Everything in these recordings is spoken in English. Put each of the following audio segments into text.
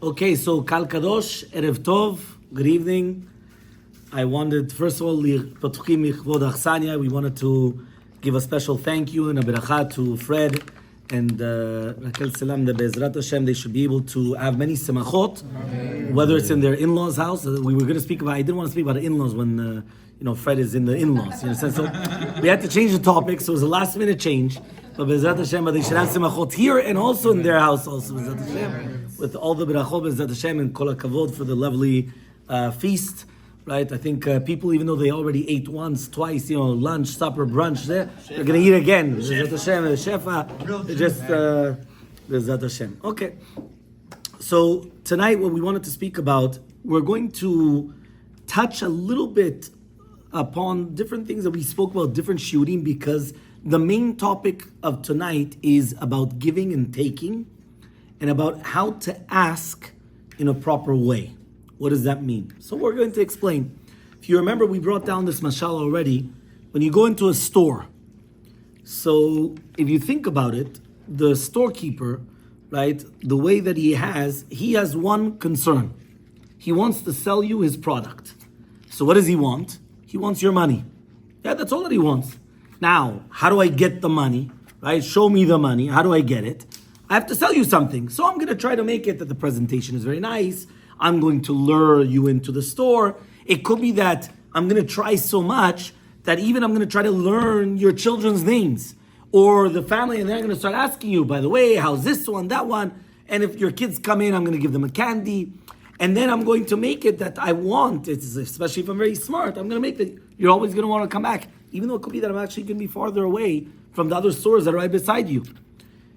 Okay, so Kal Kadosh, Erev Tov, good evening. I wanted, first of all, we wanted to give a special thank you and a beracha to Fred and Raquel Salam, the Be'ezrat Hashem. They should be able to have many semachot, whether it's in their in-laws' house. We were going to speak about, I didn't want to speak about the in-laws when, Fred is in the in-laws. So we had to change the topic, so it was a last-minute change. But Be'ezrat Hashem, but they should have semachot here and also in their house also, Be'ezrat Hashem, with all the berachot, Be'ezrat Hashem, and kol hakavod for the lovely feast. Right, I think people, even though they already ate once, twice, lunch, supper, brunch, they're going to eat again. Be'ezrat Hashem, Shefa, just Be'ezrat Hashem. Okay, so tonight what we wanted to speak about, we're going to touch a little bit upon different things that we spoke about, different shiurim, because the main topic of tonight is about giving and taking, and about how to ask in a proper way. What does that mean? So we're going to explain. If you remember, we brought down this mashal already. When you go into a store, so if you think about it, the storekeeper, right, the way that he has one concern. He wants to sell you his product. So what does he want? He wants your money. Yeah, that's all that he wants. Now, how do I get the money? Right? Show me the money. How do I get it? I have to sell you something. So I'm going to try to make it that the presentation is very nice. I'm going to lure you into the store. It could be that I'm going to try so much that even I'm going to try to learn your children's names or the family, and they're going to start asking you, by the way, how's this one, that one? And if your kids come in, I'm going to give them a candy. And then I'm going to make it that I want, especially if I'm very smart, I'm going to make that you're always going to want to come back, even though it could be that I'm actually going to be farther away from the other stores that are right beside you.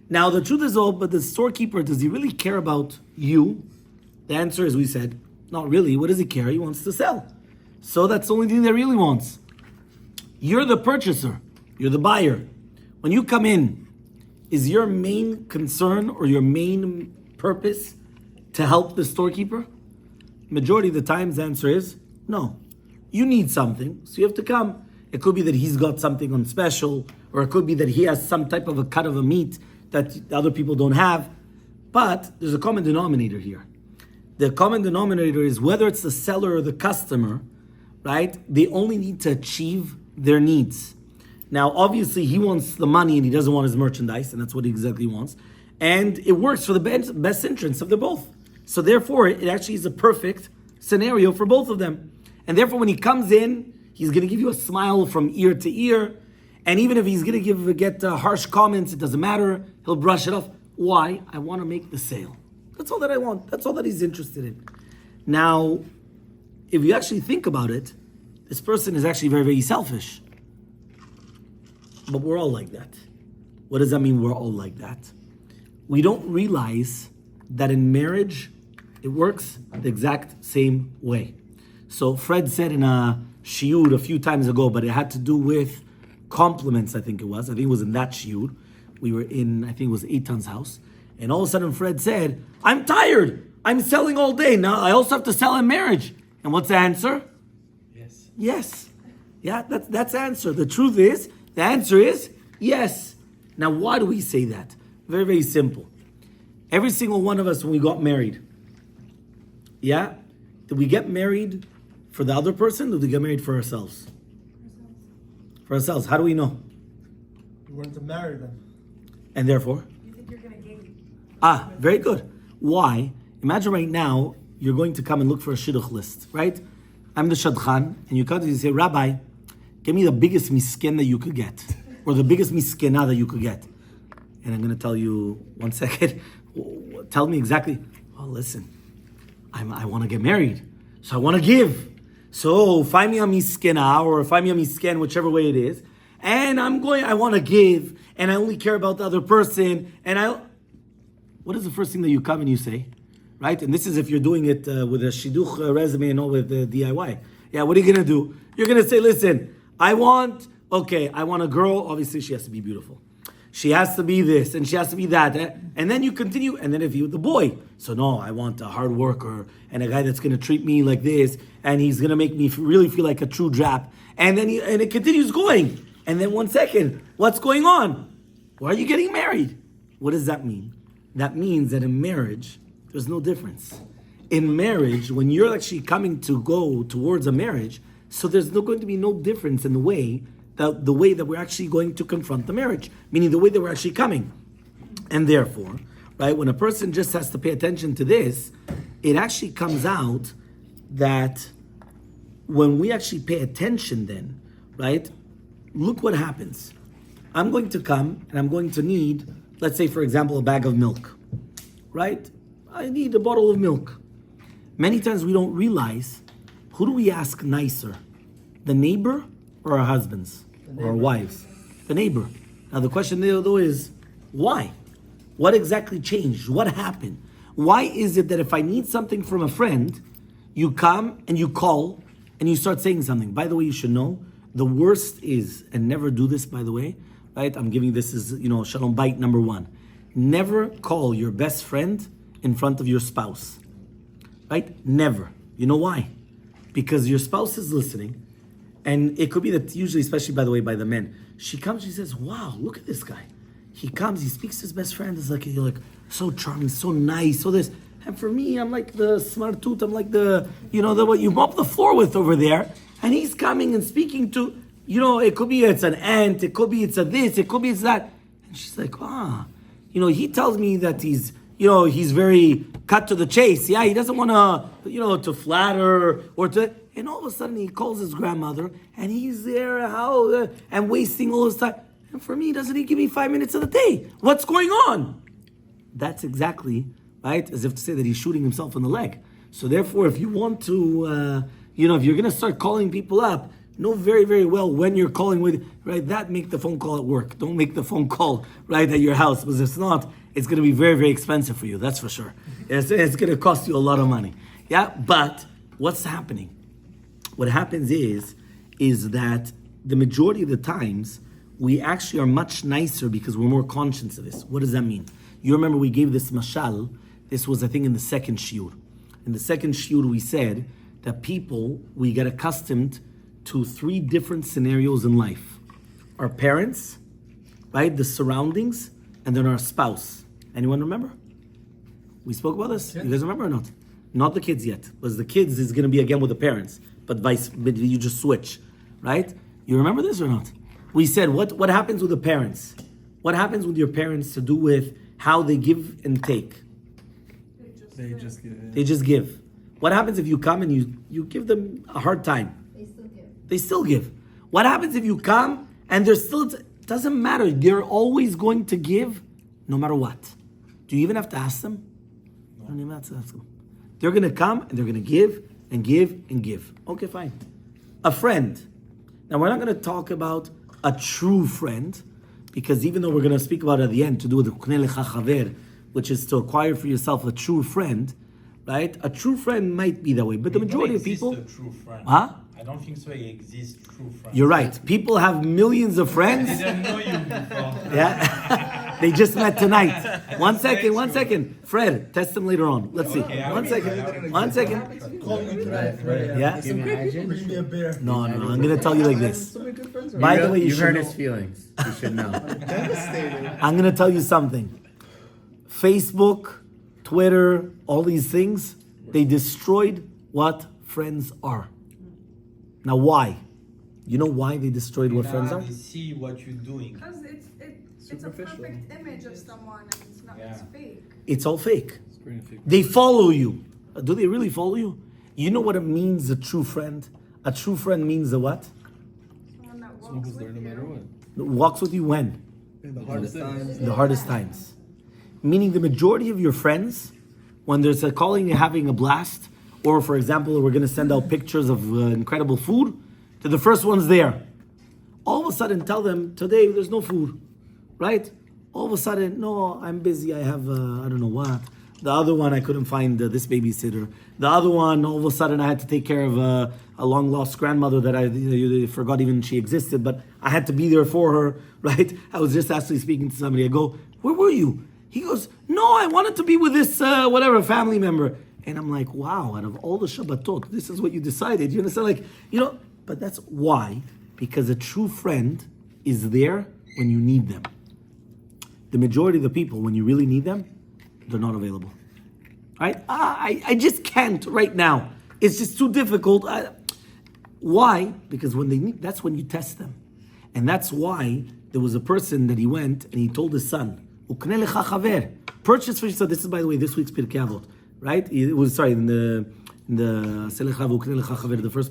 Now, the truth is, but the storekeeper, does he really care about you? The answer is, we said, not really. What does he care? He wants to sell. So that's the only thing that he really wants. You're the purchaser. You're the buyer. When you come in, is your main concern or your main purpose to help the storekeeper? Majority of the times the answer is no. You need something, so you have to come. It could be that he's got something on special, or it could be that he has some type of a cut of a meat that other people don't have. But there's a common denominator here. The common denominator is whether it's the seller or the customer, right? They only need to achieve their needs. Now, obviously, he wants the money and he doesn't want his merchandise, and that's what he exactly wants. And it works for the best interest of them both. So therefore, it actually is a perfect scenario for both of them. And therefore, when he comes in, he's going to give you a smile from ear to ear. And even if he's going to get harsh comments, it doesn't matter. He'll brush it off. Why? I want to make the sale. That's all that I want. That's all that he's interested in. Now, if you actually think about it, this person is actually very, very selfish. But we're all like that. What does that mean, we're all like that? We don't realize that in marriage, it works the exact same way. So Fred said in a shiur a few times ago, but it had to do with compliments, I think it was. I think it was in that shiur. We were in, I think it was Eitan's house. And all of a sudden Fred said, I'm tired. I'm selling all day. Now I also have to sell in marriage. And what's the answer? Yes. Yes. Yeah, that's the answer. The truth is, the answer is yes. Now why do we say that? Very, very simple. Every single one of us when we got married, yeah? Did we get married for the other person, or did we get married for ourselves? For ourselves. How do we know? You wanted to marry them. And therefore? Very good. Why? Imagine right now, you're going to come and look for a shidduch list, right? I'm the shadchan, and you come to me and say, Rabbi, give me the biggest misken that you could get, or the biggest miskena that you could get. And I'm going to tell you, 1 second, tell me exactly. Well, listen, I want to get married, so I want to give. So find me a miskena, or find me a misken, whichever way it is, and I want to give, and I only care about the other person, what is the first thing that you come and you say, right? And this is if you're doing it with a shidduch resume and not with the DIY. Yeah, what are you going to do? You're going to say, listen, I want a girl. Obviously, she has to be beautiful. She has to be this, and she has to be that. And then you continue, and then if you, the boy. So no, I want a hard worker, and a guy that's going to treat me like this, and he's going to make me really feel like a true drap. And then it continues going. And then 1 second, what's going on? Why are you getting married? What does that mean? that means that in marriage, there's no difference. In marriage, when you're actually coming to go towards a marriage, so there's going to be no difference in the way that we're actually going to confront the marriage, meaning the way that we're actually coming. And therefore, right, when a person just has to pay attention to this, it actually comes out that when we actually pay attention then, right, look what happens. I'm going to come and I'm going to need, let's say, for example, a bag of milk, right? I need a bottle of milk. Many times we don't realize, who do we ask nicer? The neighbor or our husbands or our wives? The neighbor. Now the question there though is, why? What exactly changed? What happened? Why is it that if I need something from a friend, you come and you call and you start saying something? By the way, you should know, the worst is, and never do this by the way, right? I'm giving this as, Shalom Bayit number 1. Never call your best friend in front of your spouse, right? Never. You know why? Because your spouse is listening, and it could be that usually, especially by the way, by the men, she comes, she says, wow, look at this guy. He comes, he speaks to his best friend, it's like, you're like, so charming, so nice, so this. And for me, I'm like the smart tooth, I'm like the what you mop the floor with over there, and he's coming and speaking to, it could be it's an aunt, it could be it's a this, it could be it's that. And she's like, he tells me that he's very cut to the chase. Yeah, he doesn't want to flatter or to. And all of a sudden, he calls his grandmother, and he's there, and wasting all his time. And for me, doesn't he give me 5 minutes of the day? What's going on? That's exactly right, as if to say that he's shooting himself in the leg. So therefore, if you want to, if you're going to start calling people up, know very, very well when you're calling with, right, that make the phone call at work. Don't make the phone call, right, at your house, because if not, it's going to be very, very expensive for you, that's for sure. It's going to cost you a lot of money. Yeah, but what's happening? What happens is that the majority of the times, we actually are much nicer because we're more conscious of this. What does that mean? You remember we gave this mashal. This was, I think, in the second shiur. In the second shiur, we said that we get accustomed to 3 different scenarios in life. Our parents, right? The surroundings, and then our spouse. Anyone remember? We spoke about this? Yeah. You guys remember or not? Not the kids yet. Because the kids is going to be again with the parents. But you just switch, right? You remember this or not? We said, what happens with the parents? What happens with your parents to do with how they give and take? They just give. They just give. What happens if you come and you give them a hard time? They still give. What happens if you come and it doesn't matter. They're always going to give no matter what. Do you even have to ask them? No. You don't even have to ask them. They're going to come and they're going to give and give and give. Okay, fine. A friend. Now, we're not going to talk about a true friend, because even though we're going to speak about it at the end, to do with the Qnei Lecha Chaver, which is to acquire for yourself a true friend, right? A true friend might be that way, but the majority of people... A true friend. Huh? I don't think so. It exists true friends. You're right. People have millions of friends. I didn't know you before. Yeah, they just met tonight. One second. Fred, test them later on. Let's see. One second. Yeah. Bring me a beer. No. I'm gonna tell you like this. By the way, you hurt his feelings. You should know. Devastated. I'm gonna tell you something. Facebook, Twitter, all these things, they destroyed what friends are. Now, why? You know why they destroyed what friends are? They see what you're doing. Because it's a perfect image of someone and it's fake. It's all fake. They follow you. Do they really follow you? You know what it means, a true friend? A true friend means a what? Someone that walks with you. Walks with you when? In the hardest times. The hardest times. Meaning the majority of your friends, when there's a calling, you're having a blast, or for example, we're going to send out pictures of incredible food, to the first ones there. All of a sudden tell them, today there's no food, right? All of a sudden, no, I'm busy, I have, I don't know what. The other one, I couldn't find this babysitter. The other one, all of a sudden, I had to take care of a long-lost grandmother that I forgot even she existed, but I had to be there for her, right? I was just actually speaking to somebody. I go, where were you? He goes, no, I wanted to be with this, family member. And I'm like, wow, out of all the Shabbatot, this is what you decided. You understand? But that's why. Because a true friend is there when you need them. The majority of the people, when you really need them, they're not available. Right? I just can't right now. It's just too difficult. Why? Because when they need, that's when you test them. And that's why there was a person that he went and he told his son, "Ukne lecha chaver." Purchase for yourself. This is, by the way, this week's Pirkei Avot, right? It was, sorry, in the first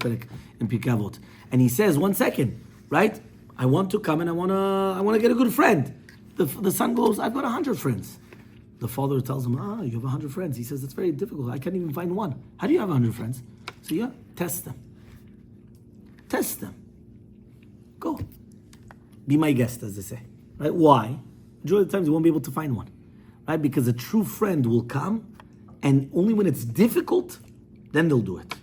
perek in Pirkei Avot. And he says, 1 second, right? I want to come and I want to get a good friend. The son goes, I've got 100 friends. The father tells him, you have 100 friends. He says, it's very difficult. I can't even find one. How do you have 100 friends? So yeah, test them. Test them. Go. Be my guest, as they say. Right? Why? Majority of the times you won't be able to find one. Right? Because a true friend will come, and only when it's difficult, then they'll do it.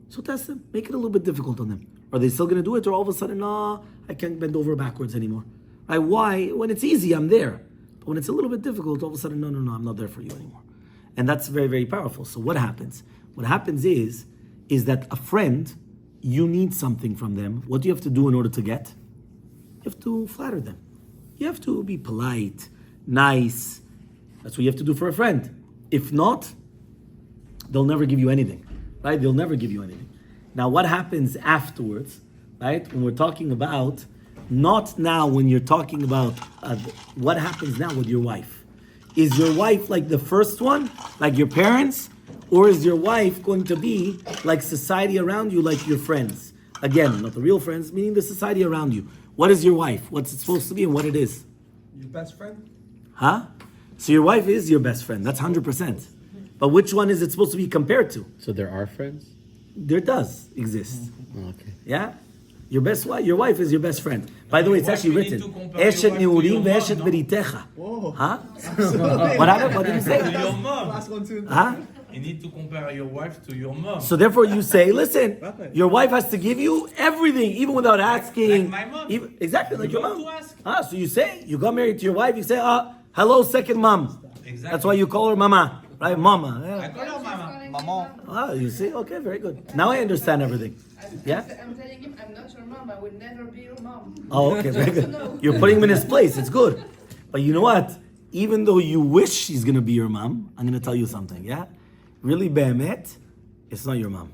So test them. Make it a little bit difficult on them. Are they still going to do it? Or all of a sudden, no, I can't bend over backwards anymore. Right? Why? When it's easy, I'm there. But when it's a little bit difficult, all of a sudden, no, I'm not there for you anymore. And that's very, very powerful. So what happens? What happens is that a friend, you need something from them. What do you have to do in order to get? You have to flatter them. You have to be polite, nice. That's what you have to do for a friend. If not, they'll never give you anything, right? They'll never give you anything. Now, what happens afterwards, right? When we're talking about, not now when you're talking about what happens now with your wife. Is your wife like the first one, like your parents? Or is your wife going to be like society around you, like your friends? Again, not the real friends, meaning the society around you. What is your wife? What's it supposed to be and what it is? Your best friend? Huh? So your wife is your best friend. That's 100%. But which one is it supposed to be compared to? So there are friends? There does exist. Oh, okay. Yeah? Your wife is your best friend. By the way, it's actually written. Eshet your wife to neurim your ve'eshet mom, no? beritecha. Whoa. Huh? What happened? What did you To say? your mom. Last one too. Huh? You need to compare your wife to your mom. So therefore you say, listen, your wife has to give you everything, even without asking. Like my mom. Exactly, like You your don't mom. have to ask. So you say, you got married to your wife, you say, hello, second mom. Exactly. That's why you call her mama, right? Mama. I Yeah. call her mama. You see? Okay, very good. Now I understand everything. Yeah? I'm telling him I'm not your mom. I would never be your mom. Oh, okay, very good. You're putting him in his place. It's good. But you know what? Even though you wish she's going to be your mom, I'm going to tell you something, yeah? Really, be'emet, it's not your mom.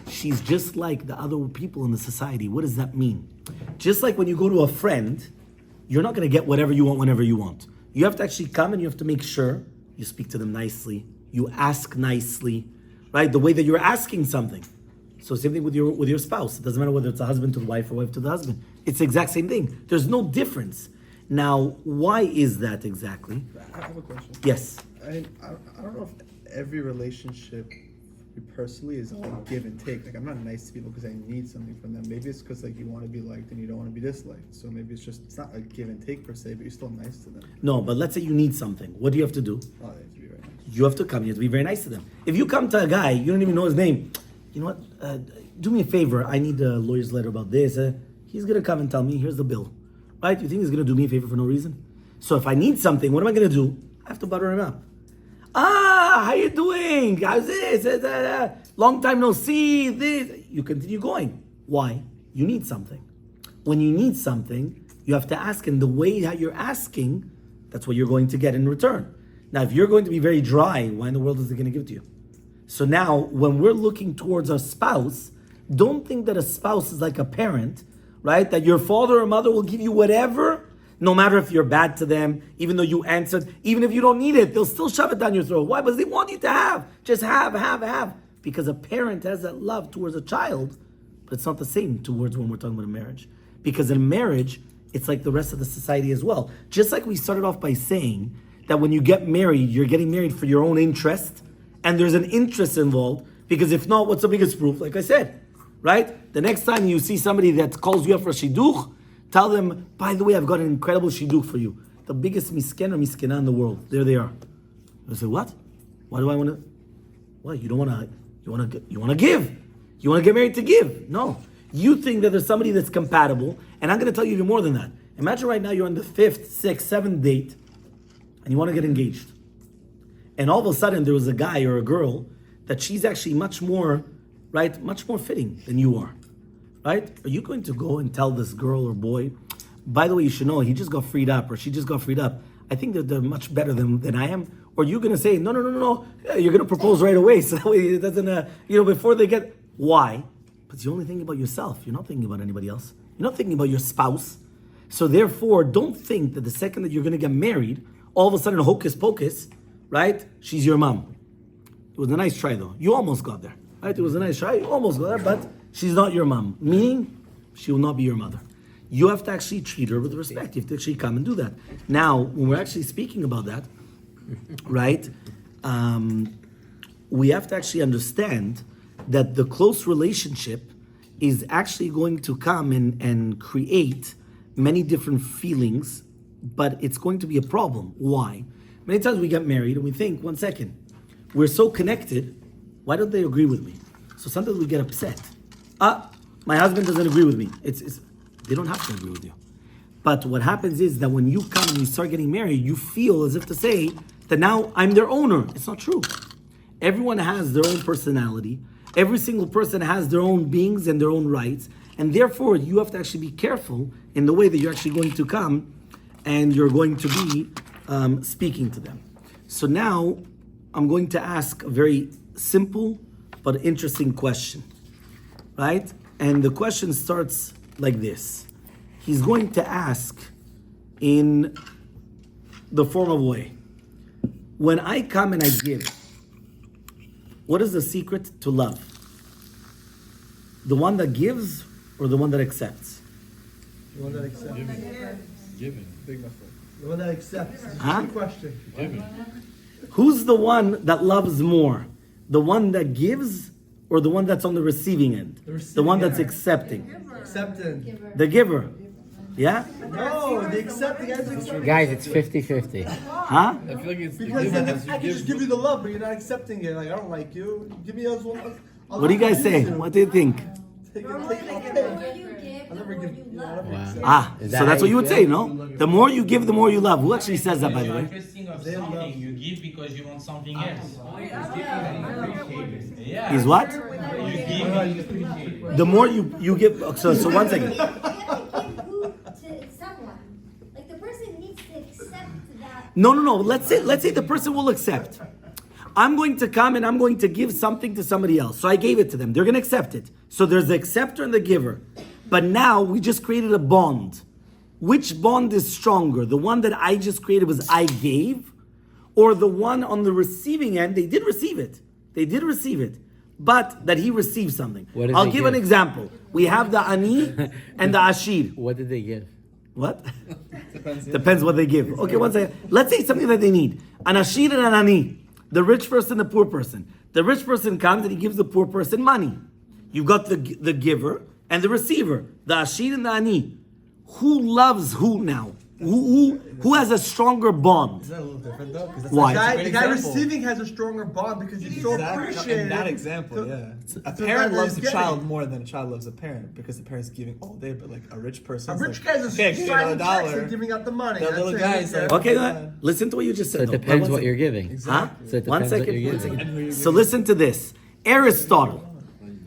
She's just like the other people in the society. What does that mean? Just like when you go to a friend, you're not going to get whatever you want whenever you want. You have to actually come and you have to make sure you speak to them nicely. You ask nicely, right? The way that you're asking something. So same thing with your spouse. It doesn't matter whether it's a husband to the wife or wife to the husband. It's the exact same thing. There's no difference. Now, why is that exactly? I have a question. Yes. I don't know if every relationship personally is like give and take. Like I'm not nice to people because I need something from them. Maybe it's because like you want to be liked and you don't want to be disliked. So maybe it's not a give and take per se, but you're still nice to them. No, but let's say you need something. What do you have to do? Oh, they have to be very nice. You have to come. You have to be very nice to them. If you come to a guy, you don't even know his name. You know what? Do me a favor. I need a lawyer's letter about this. He's going to come and tell me, here's the bill. Right? You think he's going to do me a favor for no reason? So if I need something, what am I going to do? I have to butter him up. How you doing? How's this? Long time no see. This. You continue going. Why? You need something. When you need something, you have to ask. And the way how you're asking, that's what you're going to get in return. Now, if you're going to be very dry, why in the world is it going to give it to you? So now, when we're looking towards our spouse, don't think that a spouse is like a parent, right? That your father or mother will give you whatever, no matter if you're bad to them, even though you answered, even if you don't need it, they'll still shove it down your throat. Why? Because they want you to have. Just have. Because a parent has that love towards a child, but it's not the same towards when we're talking about a marriage. Because in marriage, it's like the rest of the society as well. Just like we started off by saying that when you get married, you're getting married for your own interest, and there's an interest involved, because if not, what's the biggest proof? Like I said, right? The next time you see somebody that calls you up for shidduch, tell them, by the way, I've got an incredible shidduch for you. The biggest misken or miskena in the world. There they are. I say, what? Why do I want to? What? You don't want to? You want to give? You want to get married to give? No. You think that there's somebody that's compatible, and I'm going to tell you even more than that. Imagine right now you're on the 5th, 6th, 7th date, and you want to get engaged. And all of a sudden there was a guy or a girl that she's actually much more fitting than you are, right? Are you going to go and tell this girl or boy, by the way, you should know, he just got freed up or she just got freed up. I think that they're much better than I am. Or you're going to say, no, yeah, you're going to propose right away. So that way it doesn't, before they get, why? But you're only thinking about yourself. You're not thinking about anybody else. You're not thinking about your spouse. So therefore, don't think that the second that you're going to get married, all of a sudden, hocus pocus, right? She's your mom. It was a nice try though. You almost got there, right? It was a nice try. You almost got there, but she's not your mom. Meaning, she will not be your mother. You have to actually treat her with respect. You have to actually come and do that. Now, when we're actually speaking about that, right? We have to actually understand that the close relationship is actually going to come and create many different feelings, but it's going to be a problem. Why? Many times we get married and we think, 1 second, we're so connected, why don't they agree with me? So sometimes we get upset. My husband doesn't agree with me. They don't have to agree with you. But what happens is that when you come and you start getting married, you feel as if to say that now I'm their owner. It's not true. Everyone has their own personality. Every single person has their own beings and their own rights. And therefore, you have to actually be careful in the way that you're actually going to come and you're going to be speaking to them. So now, I'm going to ask a very simple but interesting question, right? And the question starts like this. He's going to ask in the form of a way. When I come and I give, what is the secret to love? The one that gives or the one that accepts? The one that accepts. Giving. Big mistake. The one that accepts. Huh? Good question. Giving. Who's the one that loves more? The one that gives or the one that's on the receiving end? The one that's accepting. Accepting. The giver. Yeah? No, the accepting. Guys, it's 50-50. Huh? I feel like it's Because giving then as I you can just give you the love, but you're not accepting it. Like, I don't like you. Give me those one. What do you guys say? What do you think? Take it, Normally take they it, give take the it. more you give, I'll the never more give you you. love. Wow. So Is that that's how what you you would feel? say, no? The more you give, the more you love. Who actually says that, by the You're way? requesting of something, you give because you want something else. Yeah. Yeah. Is what? You give. The more you give. So 1 second. You have to give who to someone. Like the person needs to accept that. No. Let's say the person will accept. I'm going to come and I'm going to give something to somebody else. So I gave it to them. They're going to accept it. So there's the acceptor and the giver. But now we just created a bond. Which bond is stronger? The one that I just created was I gave, or the one on the receiving end, they did receive it. They did receive it. But that he received something. What did I'll they give an give? example. We have the ani and the ashir. What did they give? What? Depends what they give. Okay, 1 second. Let's say something that they need. An ashir and an ani. The rich person, the poor person. The rich person comes and he gives the poor person money. You've got the giver and the receiver. The ashir and the ani. Who loves who now? Who has a stronger bond? Is that a little different though? Why? The guy receiving has a stronger bond because he's so appreciated. In that example, So- yeah. A so parent that loves is a getting. child more than a child loves a parent because the parent's giving all day, but like a rich person. A rich like, guy's okay, give me another signing checks dollar. and giving out the money. The That's little it. guy's like, Okay, go ahead. Listen to what you just So said. it though. depends One what second. you're giving. Huh? So it One depends what second. you're One giving. second. So listen to this. Aristotle.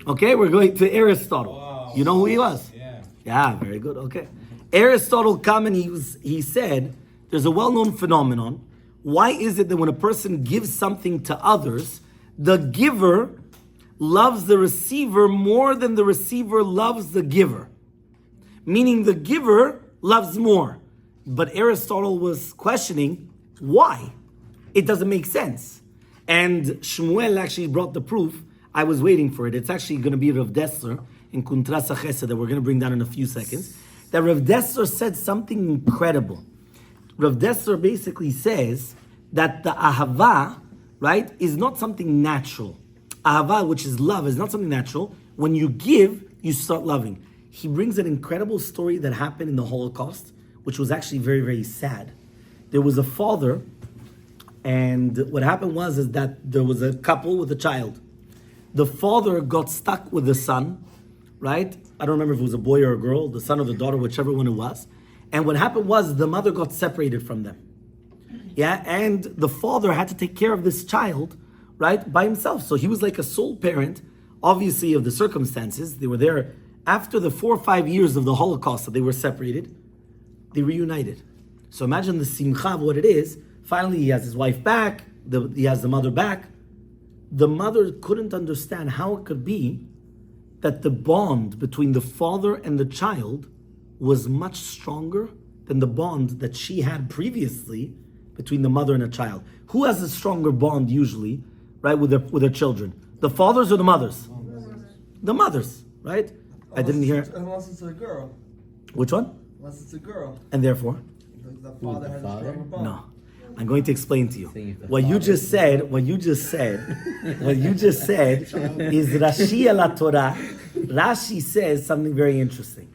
Okay, we're going to Aristotle. Wow. You know who he was? Yeah. Yeah, very good. Okay. Aristotle come and he said, there's a well-known phenomenon. Why is it that when a person gives something to others, the giver loves the receiver more than the receiver loves the giver? Meaning the giver loves more. But Aristotle was questioning why. It doesn't make sense. And Shmuel actually brought the proof. I was waiting for it. It's actually going to be Rav Dessler in Kuntrasa Chesed that we're going to bring down in a few seconds. That Rav Dessler said something incredible. Rav Dessler basically says that the ahava, right, is not something natural. Ahava, which is love, is not something natural. When you give, you start loving. He brings an incredible story that happened in the Holocaust, which was actually very, very sad. There was a father, and what happened was that there was a couple with a child. The father got stuck with the son, right? I don't remember if it was a boy or a girl, the son or the daughter, whichever one it was. And what happened was the mother got separated from them. Yeah, and the father had to take care of this child, right, by himself. So he was like a sole parent, obviously, of the circumstances. They were there after the 4 or 5 years of the Holocaust that they were separated. They reunited. So imagine the simcha of what it is. Finally, he has his wife back. he has the mother back. The mother couldn't understand how it could be that the bond between the father and the child was much stronger than the bond that she had previously between the mother and a child. Who has a stronger bond usually, right, with their children? The fathers or the mothers? The mothers, right? I didn't hear. Unless it's a girl. Which one? Unless it's a girl. And therefore? The father has a stronger bond. No. I'm going to explain to you. What you just said is Rashi ala Torah. Rashi says something very interesting.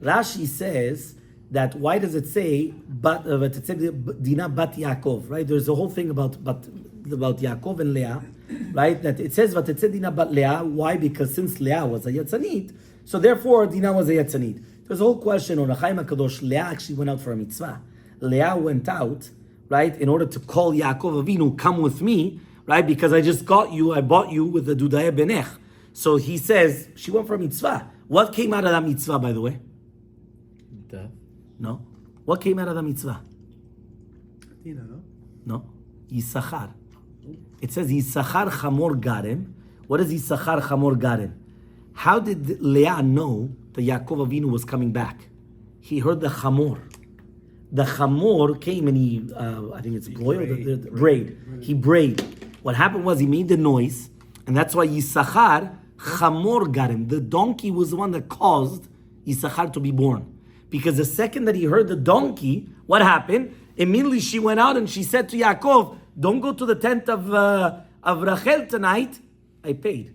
Rashi says that why does it say Dina bat Yaakov, right? There's a whole thing about Yaakov and Leah, right? That it says Vatetzeh Dina bat Leah. Why? Because since Leah was a Yatzanit, so therefore Dina was a Yatzanit. There's a whole question on Chaim HaKadosh. Leah actually went out for a mitzvah. Leah went out, right, in order to call Yaakov Avinu, come with me, right? Because I just got you, I bought you with the Dudaya Benech. So he says, she went for a mitzvah. What came out of that mitzvah, by the way? Death. No. What came out of the mitzvah? Dina, no? No. Yisachar. It says Yisachar Chamor Garem. What is Yisachar Chamor Garem? How did Leah know that Yaakov Avinu was coming back? He heard the Chamor. The Chamor came and he, I think it's boiled, the braid. He braid. What happened was he made the noise, and that's why Yisachar Chamor Garem. The donkey was the one that caused Yisachar to be born. Because the second that he heard the donkey, what happened? Immediately she went out and she said to Yaakov, don't go to the tent of Rachel tonight. I paid.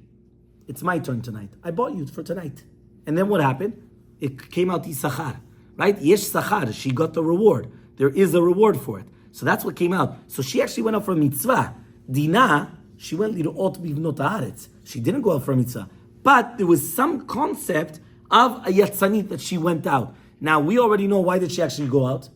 It's my turn tonight. I bought you for tonight. And then what happened? It came out Yisachar. Right? Yesh Sachar. She got the reward. There is a reward for it. So that's what came out. So she actually went out for a mitzvah. Dina, she went lirot bivnot haaretz. She didn't go out for a mitzvah. But there was some concept of a yatzanit that she went out. Now, we already know why did she actually go out?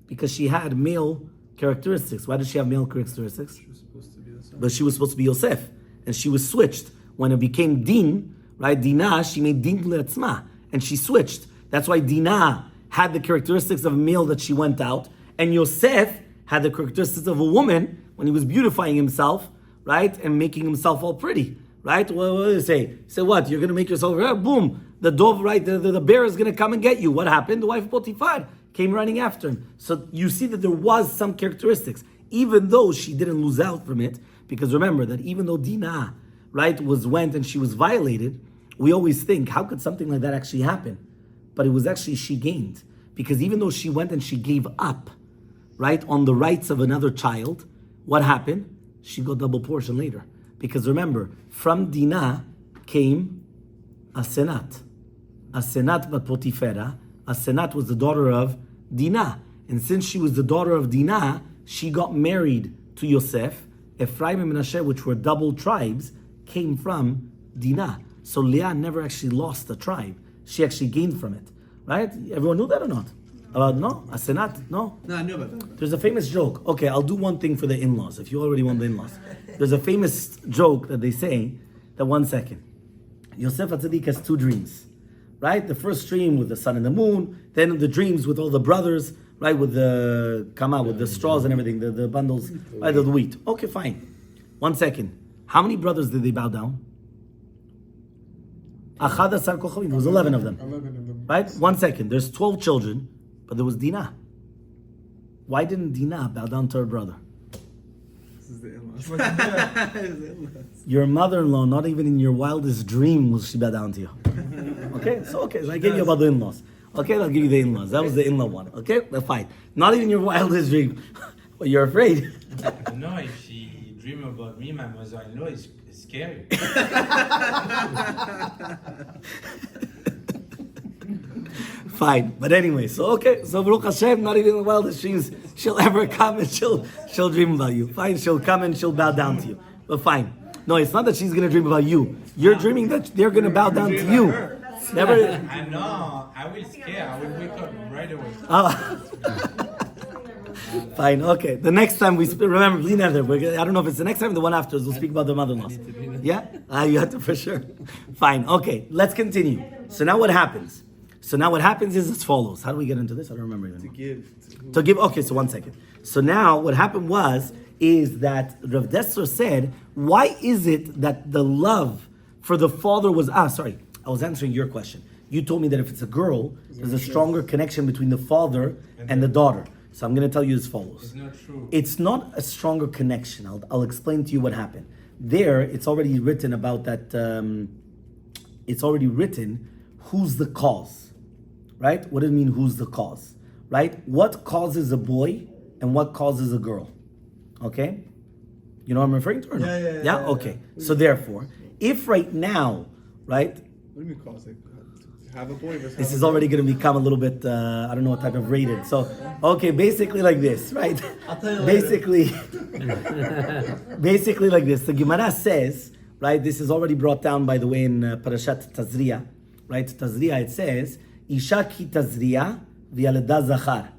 Because she had male characteristics. Why did she have male characteristics? She was supposed to be the son. But she was supposed to be Yosef. And she was switched. When it became Din, right, Dinah, she made Din le'atzma. And she switched. That's why Dinah had the characteristics of a male that she went out. And Yosef had the characteristics of a woman when he was beautifying himself, right? And making himself all pretty, right? What do you say? Say what? You're going to make yourself, boom. The dove, right? The bear is going to come and get you. What happened? The wife of Potiphar came running after him. So you see that there was some characteristics, even though she didn't lose out from it. Because remember that even though Dinah, right, went and she was violated, we always think, how could something like that actually happen? But it was actually she gained. Because even though she went and she gave up, right, on the rights of another child, what happened? She got double portion later. Because remember, from Dinah came Asenat. Asenat bat Potifera. Asenat was the daughter of Dinah. And since she was the daughter of Dinah, she got married to Yosef. Ephraim and Menashe, which were double tribes, came from Dinah. So Leah never actually lost the tribe. She actually gained from it. Right? Everyone knew that or not? No? Asenat? No? No, I knew about that. There's a famous joke. Okay, I'll do one thing for the in-laws, if you already want the in-laws. There's a famous joke that they say, that 1 second. Yosef HaTzadik has 2 dreams. Right? The first dream with the sun and the moon, then the dreams with all the brothers, right? With the with the straws and everything, the bundles, right? Of the wheat. Okay, fine. 1 second. How many brothers did they bow down? Achadasar Kochavim. There was 11 of them. 11 of them. Right? 1 second. There's 12 children, but there was Dinah. Why didn't Dinah bow down to her brother? This is the in-laws. This is the in-laws. Your mother-in-law, not even in your wildest dream will she bow down to you. Okay? So I gave you about the in-laws. Okay, I'll give you the in-laws. That was the in-law one. Okay? That's fine. Not even your wildest dream. Well, you're afraid. No, if she dream about me, my mother-in-law is scary. Fine. But anyway, so Baruch Hashem, not even the wildest dreams she'll ever come and she'll dream about you. Fine, she'll come and she'll bow down to you. But fine. No, it's not that she's gonna dream about you. You're dreaming that they're gonna bow down to you. Never. I know, I will scare, I will wake up right away. Fine, okay. The next time we speak, remember, I don't know if it's the next time or the one after, we'll speak about the mother-in-laws. Yeah? You have to for sure. Fine, okay. Let's continue. So now what happens? Is as follows. How do we get into this? I don't remember even. To give. Okay, so 1 second. So now what happened was, is that Rav Dessler said, why is it that the love for the father was, sorry, I was answering your question. You told me that if it's a girl, there's a stronger connection between the father and the daughter. So I'm going to tell you as follows. It's not true. It's not a stronger connection. I'll explain to you what happened. There, it's already written about that, it's already written who's the cause, right? What does it mean, who's the cause, right? What causes a boy and what causes a girl, okay? You know what I'm referring to or not? Yeah. Okay. So therefore, if right now, right, What do you mean cause? Like, have a boy versus this have is a already girl? going to become a little bit, I don't know what type of rated. So, okay, basically like this, right? I'll tell you later. Basically like this. The Gemara says, right, this is already brought down, by the way, in Parashat Tazria, right? Tazria, it says, Isha ki Tazria v'yaleda zachar.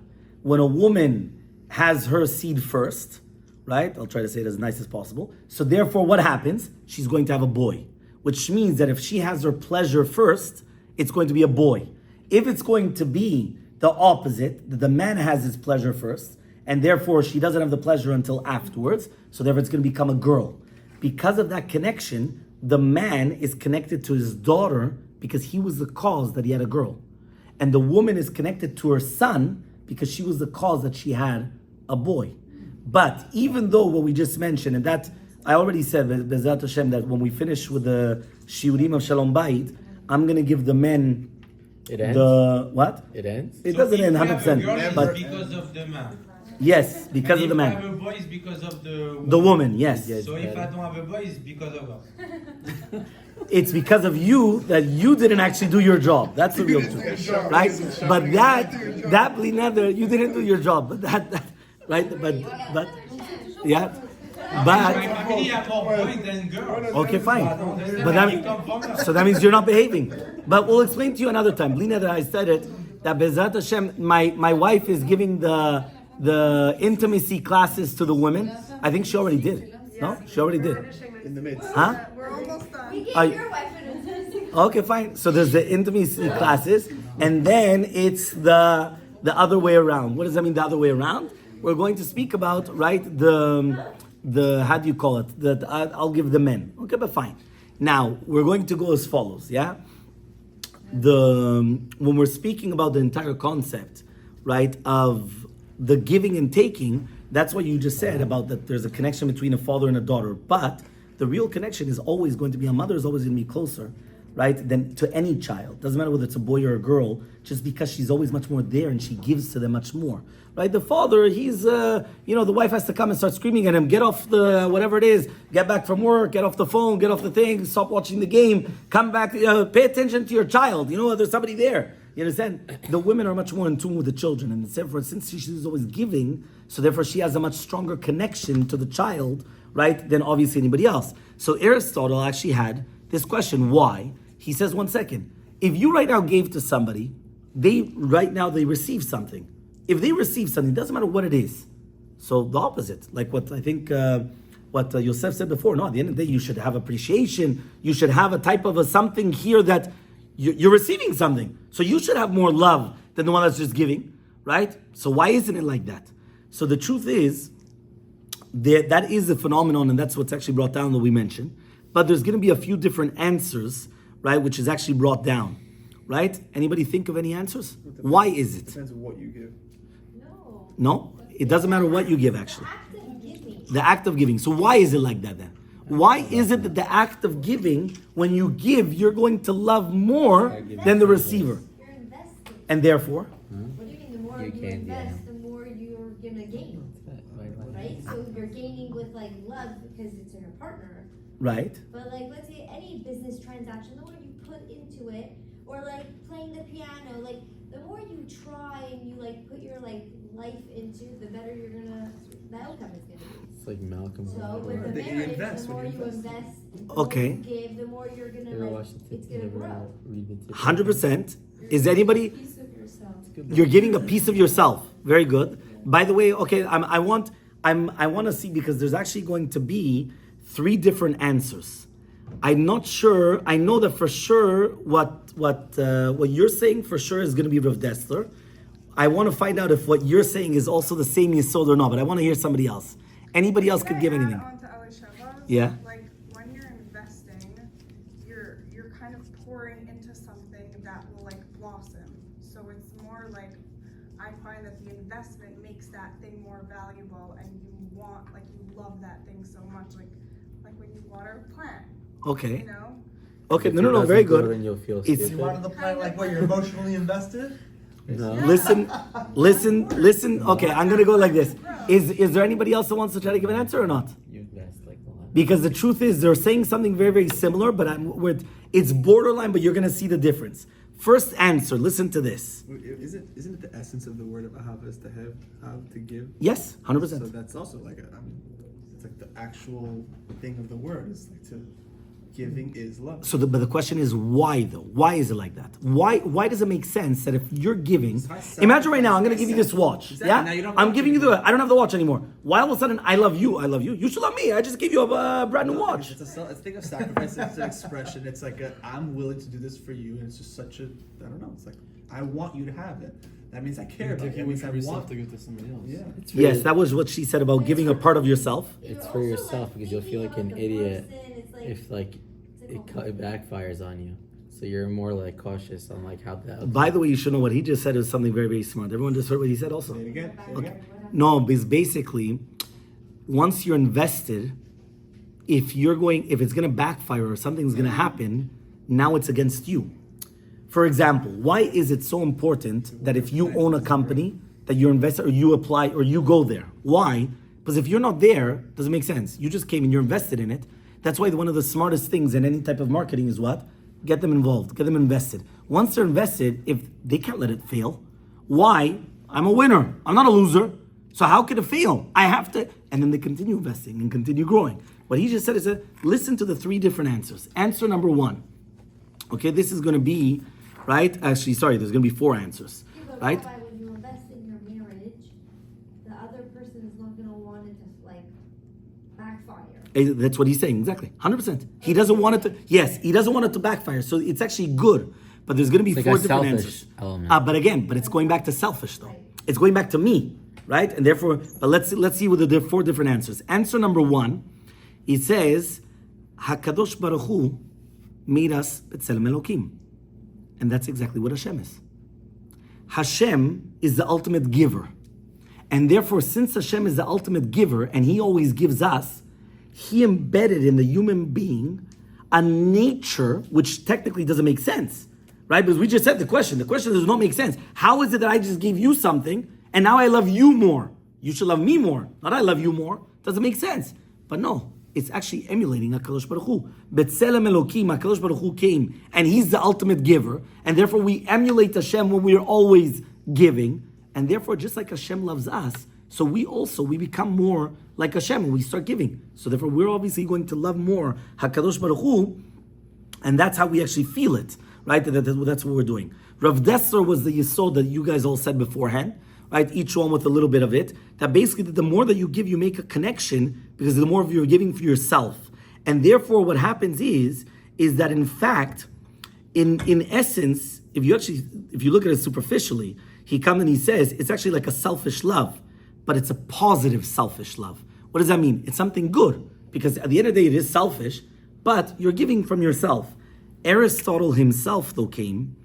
When a woman has her seed first, right? I'll try to say it as nice as possible. So therefore, what happens? She's going to have a boy, which means that if she has her pleasure first, it's going to be a boy. If it's going to be the opposite, that the man has his pleasure first, and therefore she doesn't have the pleasure until afterwards, so therefore it's going to become a girl. Because of that connection, the man is connected to his daughter because he was the cause that he had a girl. And the woman is connected to her son because she was the cause that she had a boy. But even though what we just mentioned, and that I already said, Bezat Hashem, that when we finish with the Shiurim of Shalom Bayit, I'm going to give the men It ends? the, what? It ends? It doesn't end 100%, but Because of the man. yes, because of the If I man. have a boy, it's because of the The woman, yes. So if I don't have a boy, it's because of her. It's because of you that you didn't actually do your job. That's the real truth, right? But that neither you didn't do your job. But that right? But yeah. My But family have more boys than girls. okay, fine. But that means you're not behaving. But we'll explain to you another time. Blina, that I said it, that Bezat Hashem, my wife is giving the intimacy classes to the women. I think she already did. No? She already did. In the midst. Huh? We're almost done. We gave I- your wife an intimacy. Okay, fine. So there's the intimacy classes, and then it's the other way around. What does that mean, the other way around? We're going to speak about, right, the how do you call it? I'll give the men. Okay, but fine. Now, we're going to go as follows, yeah? When we're speaking about the entire concept, right, of the giving and taking, that's what you just said about that there's a connection between a father and a daughter. But the real connection is always going to be, a mother is always going to be closer, right, than to any child. Doesn't matter whether it's a boy or a girl, just because she's always much more there and she gives to them much more. Right? The father, he's, the wife has to come and start screaming at him, get off the, whatever it is, get back from work, get off the phone, get off the thing, stop watching the game, come back, pay attention to your child. There's somebody there. You understand? The women are much more in tune with the children, and therefore, since she's always giving, so therefore she has a much stronger connection to the child, right, than obviously anybody else. So Aristotle actually had this question, why? He says, 1 second, if you right now gave to somebody, they receive something. If they receive something, it doesn't matter what it is. So the opposite, like what I think, what Yosef said before, no, at the end of the day, you should have appreciation. You should have a type of a something here that you're receiving something. So you should have more love than the one that's just giving, right? So why isn't it like that? So the truth is, that is a phenomenon, and that's what's actually brought down that we mentioned. But there's going to be a few different answers, right, which is actually brought down, right? Anybody think of any answers? Why is it? Depends on what you give. No, it doesn't matter what you give, actually. Act of giving. The act of giving. So why is it like that then? Why is it that the act of giving, when you give, you're going to love more than the receiver? You're investing. And therefore? What do you mean? The more You you can, invest, the more you're gonna gain, right? So you're gaining with like love because it's in your partner. Right. But like, let's say any business transaction, the more you put into it, or like playing the piano, like the more you try and you like put your like life into, the better the outcome is gonna be. It's like Malcolm. So with the That you marriage, invest the more when you you invest. invest, the Okay. more you give, the more you're gonna Ever like, watch the it's gonna grow. read the 100%. Is anybody? Piece of yourself. You're giving a piece of yourself. Very good. By the way, okay, I want to see, because there's actually going to be 3 different answers. I'm not sure. I know that for sure what you're saying for sure is going to be Rav Dessler. I want to find out if what you're saying is also the same Yesod or not, but I want to hear somebody else. Anybody else could give Can I anything. add on to Elisheva's? Yeah. Like when you're investing, you're kind of pouring into something that will like blossom. So it's more like I find that the investment makes that thing more valuable, and you love that thing so much, like when you water a plant. Okay. You know. Okay. If No, it no, doesn't very grow, good. then you'll feel It's- You stupid. wanted the plan like what? You're emotionally invested. No. Listen. Okay, I'm gonna go like this. Is there anybody else that wants to try to give an answer or not? You invest like a lot. Because the truth is, they're saying something very, very similar, but it's borderline. But you're gonna see the difference. First answer. Listen to this. Isn't it the essence of the word of ahava is to have to give? Yes, 100%. So that's also like it's like the actual thing of the word is like to giving is love. So, but the question is why though? Why is it like that? Why does it make sense that if you're giving, imagine right now I'm going to give you this watch, Exactly. Now you yeah? don't have I'm watch giving you anymore. I don't have the watch anymore. Why all of a sudden I love you? You should love me. I just gave you a brand new watch. It's a thing of sacrifice. It's an expression. It's like I'm willing to do this for you, and it's just such a I don't know. It's like I want you to have it. That means I care about you. Take That away means I from yourself want. to give to somebody else. Yeah. It's for Yes, your- that was what she said about giving a part of yourself. It's You're for also, yourself like, because you'll feel like thinking an about the idiot person. It's like, if like it's like it backfires on you. So you're more like cautious on like how that. By the way, you should know what he just said is something very, very smart. Everyone just heard what he said also. Say it again. Say it again. No, because basically, once you're invested, if it's going to backfire or something's going to happen, now it's against you. For example, why is it so important that if you own a company, that you're invested or you apply or you go there? Why? Because if you're not there, it doesn't make sense. You just came and you're invested in it. That's why one of the smartest things in any type of marketing is what? Get them involved, get them invested. Once they're invested, if they can't let it fail, why? I'm a winner. I'm not a loser. So how could it fail? I have to, and then they continue investing and continue growing. What he just said is listen to the three different answers. Answer number one. Okay, this is going to be, right? Actually, sorry, there's going to be four answers, Yeah, but right? Rabbi, when you invest in your marriage, the other person is not going to want it to like backfire. That's what he's saying, exactly, 100%. He doesn't want it to. Yes, he doesn't want it to backfire. So it's actually good, but there's going to be It's like four a different selfish answers. element. But again, it's going back to selfish though. Right. It's going back to me, right? And therefore, but let's see with the four different answers. Answer number one, it says, Hakadosh Baruch Hu made us b'tzelem Elokim, and that's exactly what Hashem is. Hashem is the ultimate giver. And therefore, since Hashem is the ultimate giver and He always gives us, He embedded in the human being a nature which technically doesn't make sense, right? Because we just said the question does not make sense. How is it that I just gave you something and now I love you more? You should love me more, not I love you more. Doesn't make sense. But no, it's actually emulating HaKadosh Baruch Hu. B'tzelem Elokim, HaKadosh Baruch Hu came, and He's the ultimate giver, and therefore we emulate Hashem when we are always giving, and therefore just like Hashem loves us, so we become more like Hashem when we start giving. So therefore we're obviously going to love more HaKadosh Baruch Hu, and that's how we actually feel it, right? That's what we're doing. Rav Dessler was the yesod that you guys all said beforehand, right? Each one with a little bit of it. That basically, the more that you give, you make a connection because the more you're giving for yourself, and therefore, what happens is that in fact, in essence, if you look at it superficially, he comes and he says it's actually like a selfish love, but it's a positive selfish love. What does that mean? It's something good because at the end of the day, it is selfish, but you're giving from yourself. Aristotle himself, though, came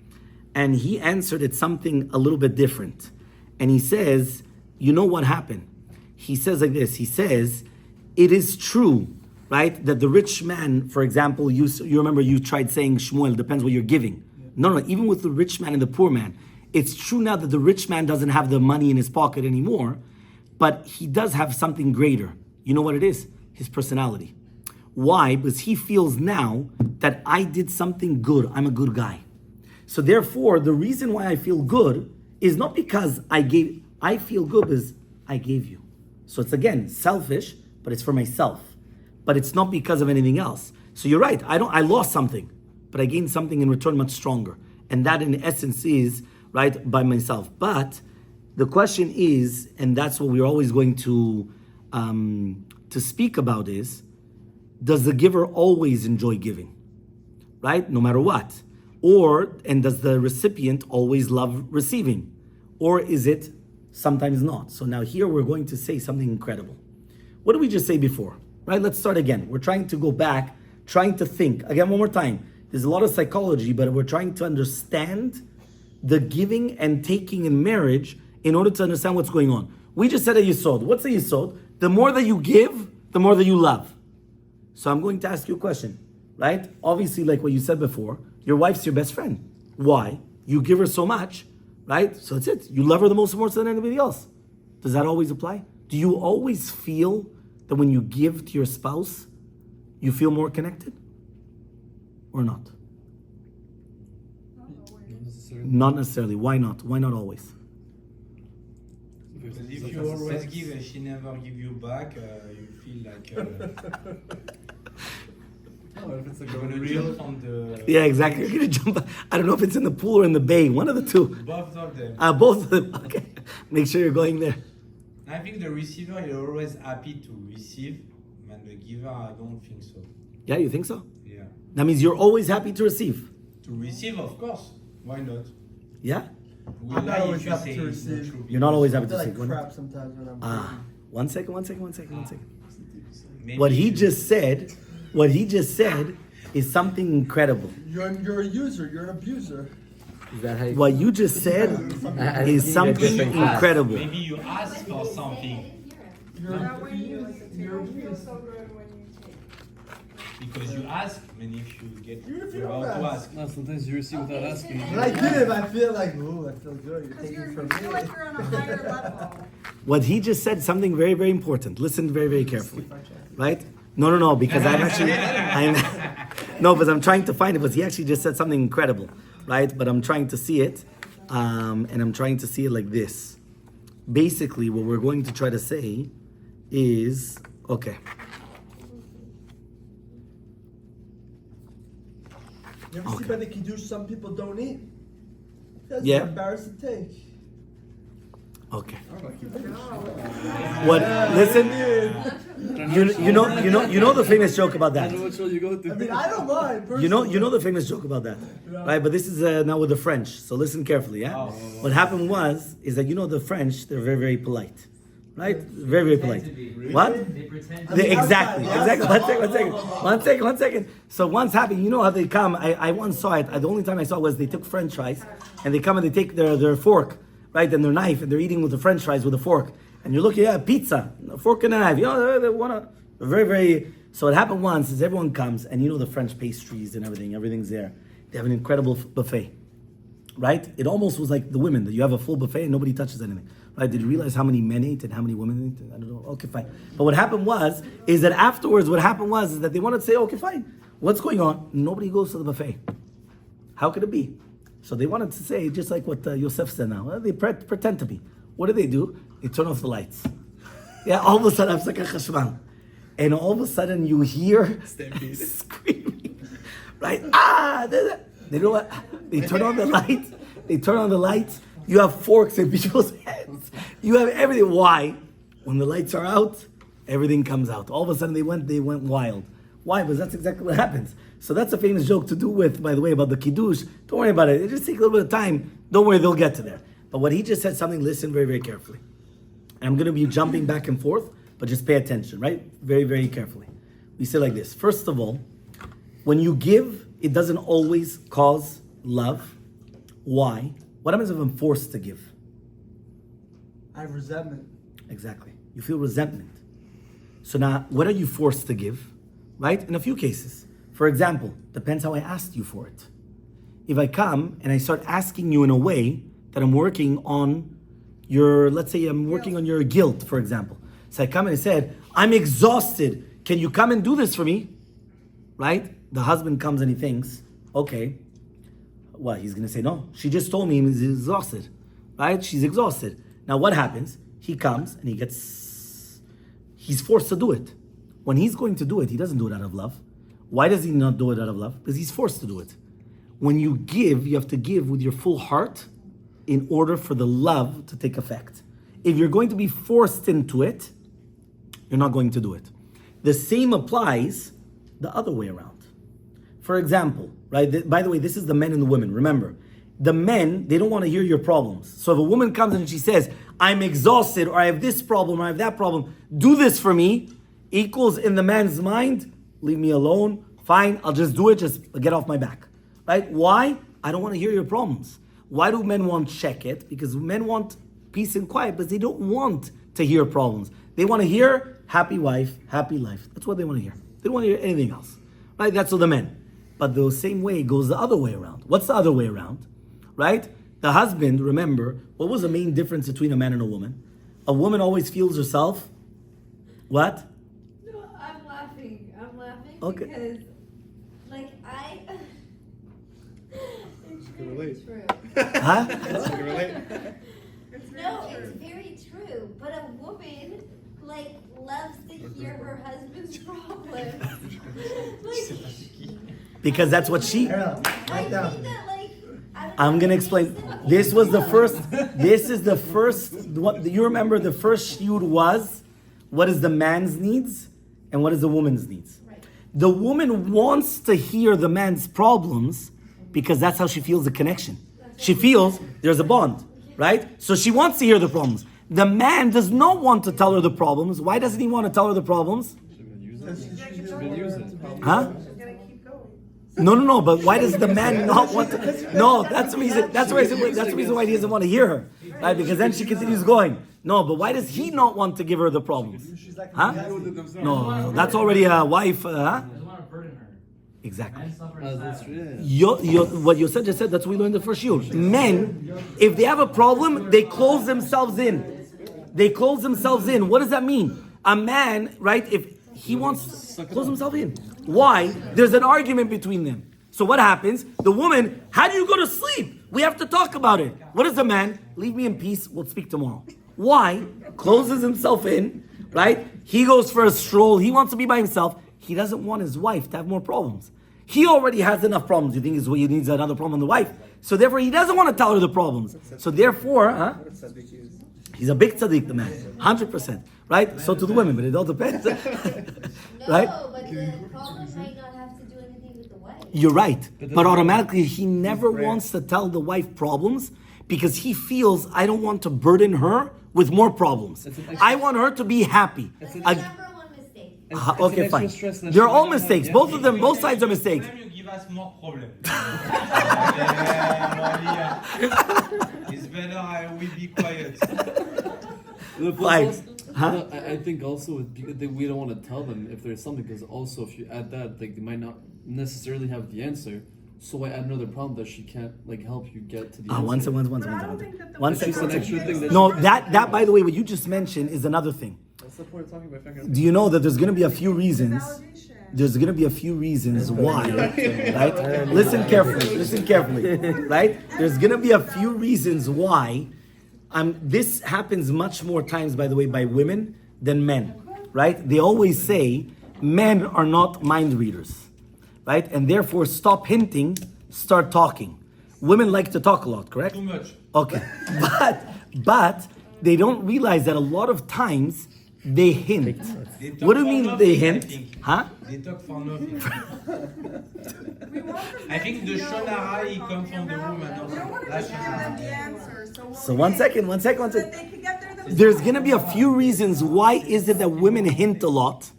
and he answered it something a little bit different. And he says, you know what happened? He says like this, he says, it is true, right, that the rich man, for example, you remember you tried saying Shmuel, depends what you're giving. No, even with the rich man and the poor man, it's true now that the rich man doesn't have the money in his pocket anymore, but he does have something greater. You know what it is? His personality. Why? Because he feels now that I did something good. I'm a good guy. So therefore, the reason why I feel good is not because I feel good because I gave you. So it's again selfish, but it's for myself. But it's not because of anything else. So you're right, I lost something, but I gained something in return much stronger. And that in essence is, right, by myself. But the question is, and that's what we're always going to speak about is, does the giver always enjoy giving? Right? No matter what. And does the recipient always love receiving? Or is it sometimes not? So now here we're going to say something incredible. What did we just say before? Right? Let's start again. We're trying to go back, trying to think. Again, one more time. There's a lot of psychology, but we're trying to understand the giving and taking in marriage in order to understand what's going on. We just said a yisod. What's a yisod? The more that you give, the more that you love. So I'm going to ask you a question, right? Obviously, like what you said before, your wife's your best friend. Why? You give her so much, right? So that's it. You love her the most more than anybody else. Does that always apply? Do you always feel that when you give to your spouse, you feel more connected? Or not? Not necessarily. Why not? Why not always? Because if you always give and she never give you back, you feel like Oh, if it's like you're a gonna real, jump on the Yeah, exactly. You're gonna jump. I don't know if it's in the pool or in the bay. One of the two. both of them. Both of them. Okay. Make sure you're going there. I think the receiver you're always happy to receive, and the giver I don't think so. Yeah, you think so? Yeah. That means you're always happy to receive. To receive, of course. Why not? Yeah? We I'm not lie if always you happy say to it's not receive. true. You're not always I happy feel to like receive. crap sometimes when I'm One second. Maybe What he you- just said is something incredible. You're a user, you're an abuser. Is that how you What you just said I is think you're something different class. incredible. Maybe you ask for something You're That way you you're feel so good when you take. because you ask, and if you get You're you're about to ask. No, sometimes you receive without asking. When I give, I feel like, ooh, I feel good. You're Because taking you from feel me. like you're on a higher level. What he just said something very, very important. Listen very, very carefully. Right? No, because no, but I'm trying to find it, because he actually just said something incredible, right? But I'm trying to see it, and I'm trying to see it like this. Basically, what we're going to try to say is, okay. You ever see by the kiddush some people don't eat? That's Yeah. embarrassing take. Okay. What? Listen. You know the famous joke about I that. know what show you go to. I mean, I don't mind. You know personally. the famous joke about that, right? But this is now with the French. So listen carefully, yeah. What happened is that the French, they're very, very polite, right? Very, very polite. What? They pretend I mean, Exactly. outside. One second. So once happened, you know how they come. I once saw it. The only time I saw it was they took French fries, and they come and they take their fork, right, and their knife, and they're eating with the French fries with a fork. And you're looking at pizza, a fork and a knife. They're very, very. So what happened once is everyone comes, and the French pastries and everything's there. They have an incredible buffet, right? It almost was like the women, that you have a full buffet and nobody touches anything, right? Did you realize how many men ate and how many women ate? I don't know. Okay, fine. But what happened is that afterwards, is that they wanted to say, okay, fine. What's going on? Nobody goes to the buffet. How could it be? So they wanted to say, just like what Yosef said now, they pretend to be. What do? They turn off the lights. Yeah, all of a sudden, הפסקת חשמל. And all of a sudden, you hear screaming, right? They know what? They turn on the lights. You have forks in people's heads. You have everything. Why? When the lights are out, everything comes out. All of a sudden, they went wild. Why? Because that's exactly what happens. So that's a famous joke to do with, by the way, about the kiddush. Don't worry about it. It just takes a little bit of time. Don't worry, they'll get to there. But what he just said, something, listen very, very carefully. And I'm going to be jumping back and forth, but just pay attention, right? Very, very carefully. We say like this. First of all, when you give, it doesn't always cause love. Why? What happens if I'm forced to give? I have resentment. Exactly. You feel resentment. So now, what are you forced to give? Right? In a few cases. For example, depends how I asked you for it. If I come and I start asking you in a way that I'm working on let's say I'm working on your guilt, for example. So I come and I said, I'm exhausted. Can you come and do this for me? Right? The husband comes and he thinks, okay, what? He's going to say, no. She just told me he's exhausted. Right? She's exhausted. Now what happens? He comes and he's forced to do it. When he's going to do it, he doesn't do it out of love. Why does he not do it out of love? Because he's forced to do it. When you give, you have to give with your full heart in order for the love to take effect. If you're going to be forced into it, you're not going to do it. The same applies the other way around. For example, right? By the way, this is the men and the women. Remember, the men, they don't want to hear your problems. So if a woman comes and she says, I'm exhausted, or I have this problem, or I have that problem, do this for me, equals in the man's mind, leave me alone, fine, I'll just do it, just get off my back. Right? Why? I don't want to hear your problems. Why do men want sheket? Because men want peace and quiet, but they don't want to hear problems. They want to hear happy wife, happy life. That's what they want to hear. They don't want to hear anything else. Right? That's what the men. But the same way goes the other way around. What's the other way around? Right? The husband, remember, what was the main difference between a man and a woman? A woman always feels herself, what? No, I'm laughing. Okay. Because, like, it's can very relate. true. Huh? I can relate. No, it's very true. But a woman, like, loves to hear her husband's problems. Because that's what she... I think that, like, I'm going to explain. This is the first, what you remember the first shiur was, what is the man's needs and what is the woman's needs. Right. The woman wants to hear the man's problems because that's how she feels the connection. She feels there's a bond, right? So she wants to hear the problems. The man does not want to tell her the problems. Why doesn't he want to tell her the problems? Huh? No. But why does the man not want to? No, that's the reason. That's the reason why he doesn't want to hear her, right? Because then she continues going. No, but why does he not want to give her the problems? Huh? No, that's already a wife. Huh? Exactly. What Yosef just said, that's what we learned in the first shiur. Men, if they have a problem, they close themselves in. They close themselves in. What does that mean? A man, right, if he wants to close himself in. Why? There's an argument between them. So what happens? The woman, how do you go to sleep? We have to talk about it. What is the man? Leave me in peace, we'll speak tomorrow. Why? Closes himself in, right? He goes for a stroll, he wants to be by himself. He doesn't want his wife to have more problems. He already has enough problems. You think he needs another problem on the wife? So therefore, he doesn't want to tell her the problems. So therefore, he's a big tzaddik, the man, 100%, right? So to the women, but it all depends, right? No, but the problem might not have to do anything with the wife. You're right, but automatically he never wants to tell the wife problems because he feels I don't want to burden her with more problems. I want her to be happy. That's the number one mistake. Okay, fine. They're all mistakes. Both of them, both sides are mistakes. You give us more problems. It's better we be quiet. I think also we don't want to tell them if there's something, because also if you add that, like, they might not necessarily have the answer. So I add another problem that she can't, like, help you get to the answer. One second. That No, that by the way, what you just mentioned is another thing. What's the point of talking about? Do you know that there's going to be a few reasons? There's going to be a few reasons why, right? Listen carefully, right? There's going to be a few reasons why. This happens much more times, by the way, by women than men, right? They always say men are not mind readers, right? And therefore, stop hinting, start talking. Women like to talk a lot, correct? Too much. Okay, but they don't realize that a lot of times they hint. What do you mean they hint? Huh? They talk for nothing. I think the shonara he comes from the woman. We don't want to just give them the answer. So one second. So that they can get there themselves. There's gonna be a few reasons why is it that women hint a lot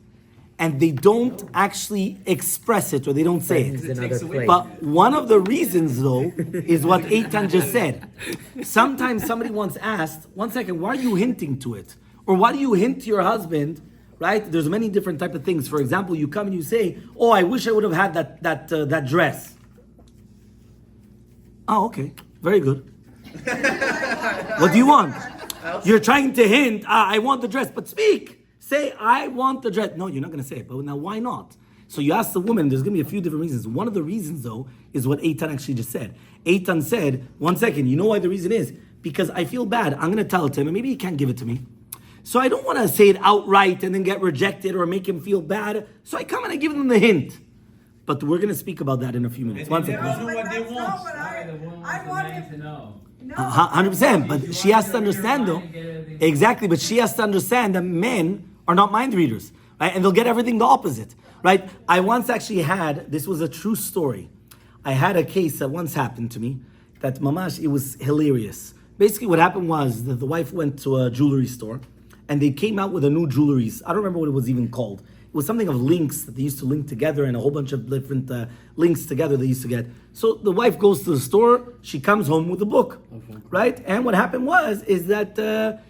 and they don't actually express it or they don't say it. But one of the reasons though is what Eitan just said. Sometimes somebody once asked, one second, why are you hinting to it? Or why do you hint to your husband, right? There's many different type of things. For example, you come and you say, oh, I wish I would have had that dress. Oh, okay. Very good. What do you want? You're trying to hint, I want the dress, but speak. Say, I want the dress. No, you're not going to say it, but now why not? So you ask the woman, there's going to be a few different reasons. One of the reasons, though, is what Eitan actually just said. Eitan said, one second, you know why the reason is? Because I feel bad. I'm going to tell it to him, and maybe he can't give it to me. So I don't want to say it outright and then get rejected or make him feel bad. So I come and I give them the hint. But we're going to speak about that in a few minutes. One second. They know what they want. I want him to know. 100%. But she has to understand, though. Exactly. But she has to understand that men are not mind readers, right? And they'll get everything the opposite, right? I once actually had, this was a true story. I had a case that once happened to me that mamash, it was hilarious. Basically, what happened was that the wife went to a jewelry store, and they came out with a new jewelry. I don't remember what it was even called. It was something of links that they used to link together, and a whole bunch of different links together they used to get. So the wife goes to the store. She comes home with a book, right? And what happened is that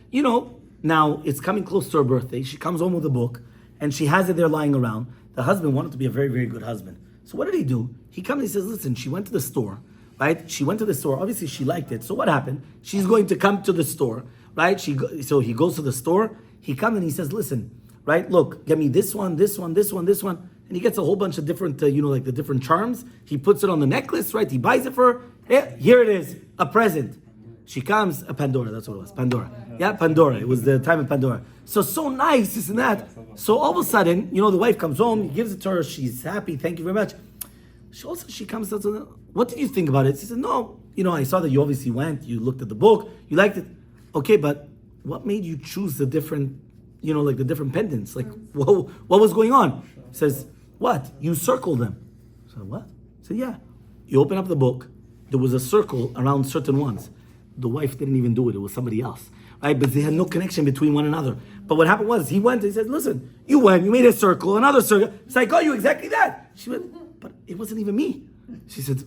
now it's coming close to her birthday. She comes home with a book, and she has it there lying around. The husband wanted to be a very, very good husband. So what did he do? He comes and he says, listen, she went to the store, right? She went to the store. Obviously, she liked it. So what happened? She's going to come to the store, right? So he goes to the store. He comes and he says, listen, right? Look, get me this one, this one, this one, this one. And he gets a whole bunch of different, like the different charms. He puts it on the necklace, right? He buys it for her. Yeah, here it is, a present. She comes, a Pandora, that's what it was, Pandora. Yeah, Pandora. It was the time of Pandora. So nice, this and that. So all of a sudden, the wife comes home, he gives it to her, she's happy, thank you very much. She comes to her, what did you think about it? She said, no, I saw that you obviously went, you looked at the book, you liked it. Okay, but what made you choose the different, like the different pendants? Like, what was going on? He says, what? You circled them. I said, what? I said, yeah. You open up the book, there was a circle around certain ones. The wife didn't even do it, it was somebody else. Right? But they had no connection between one another. But what happened was, he went, he said, listen, you went, you made a circle, another circle. It's like, oh, you exactly that. She went, but it wasn't even me. She said,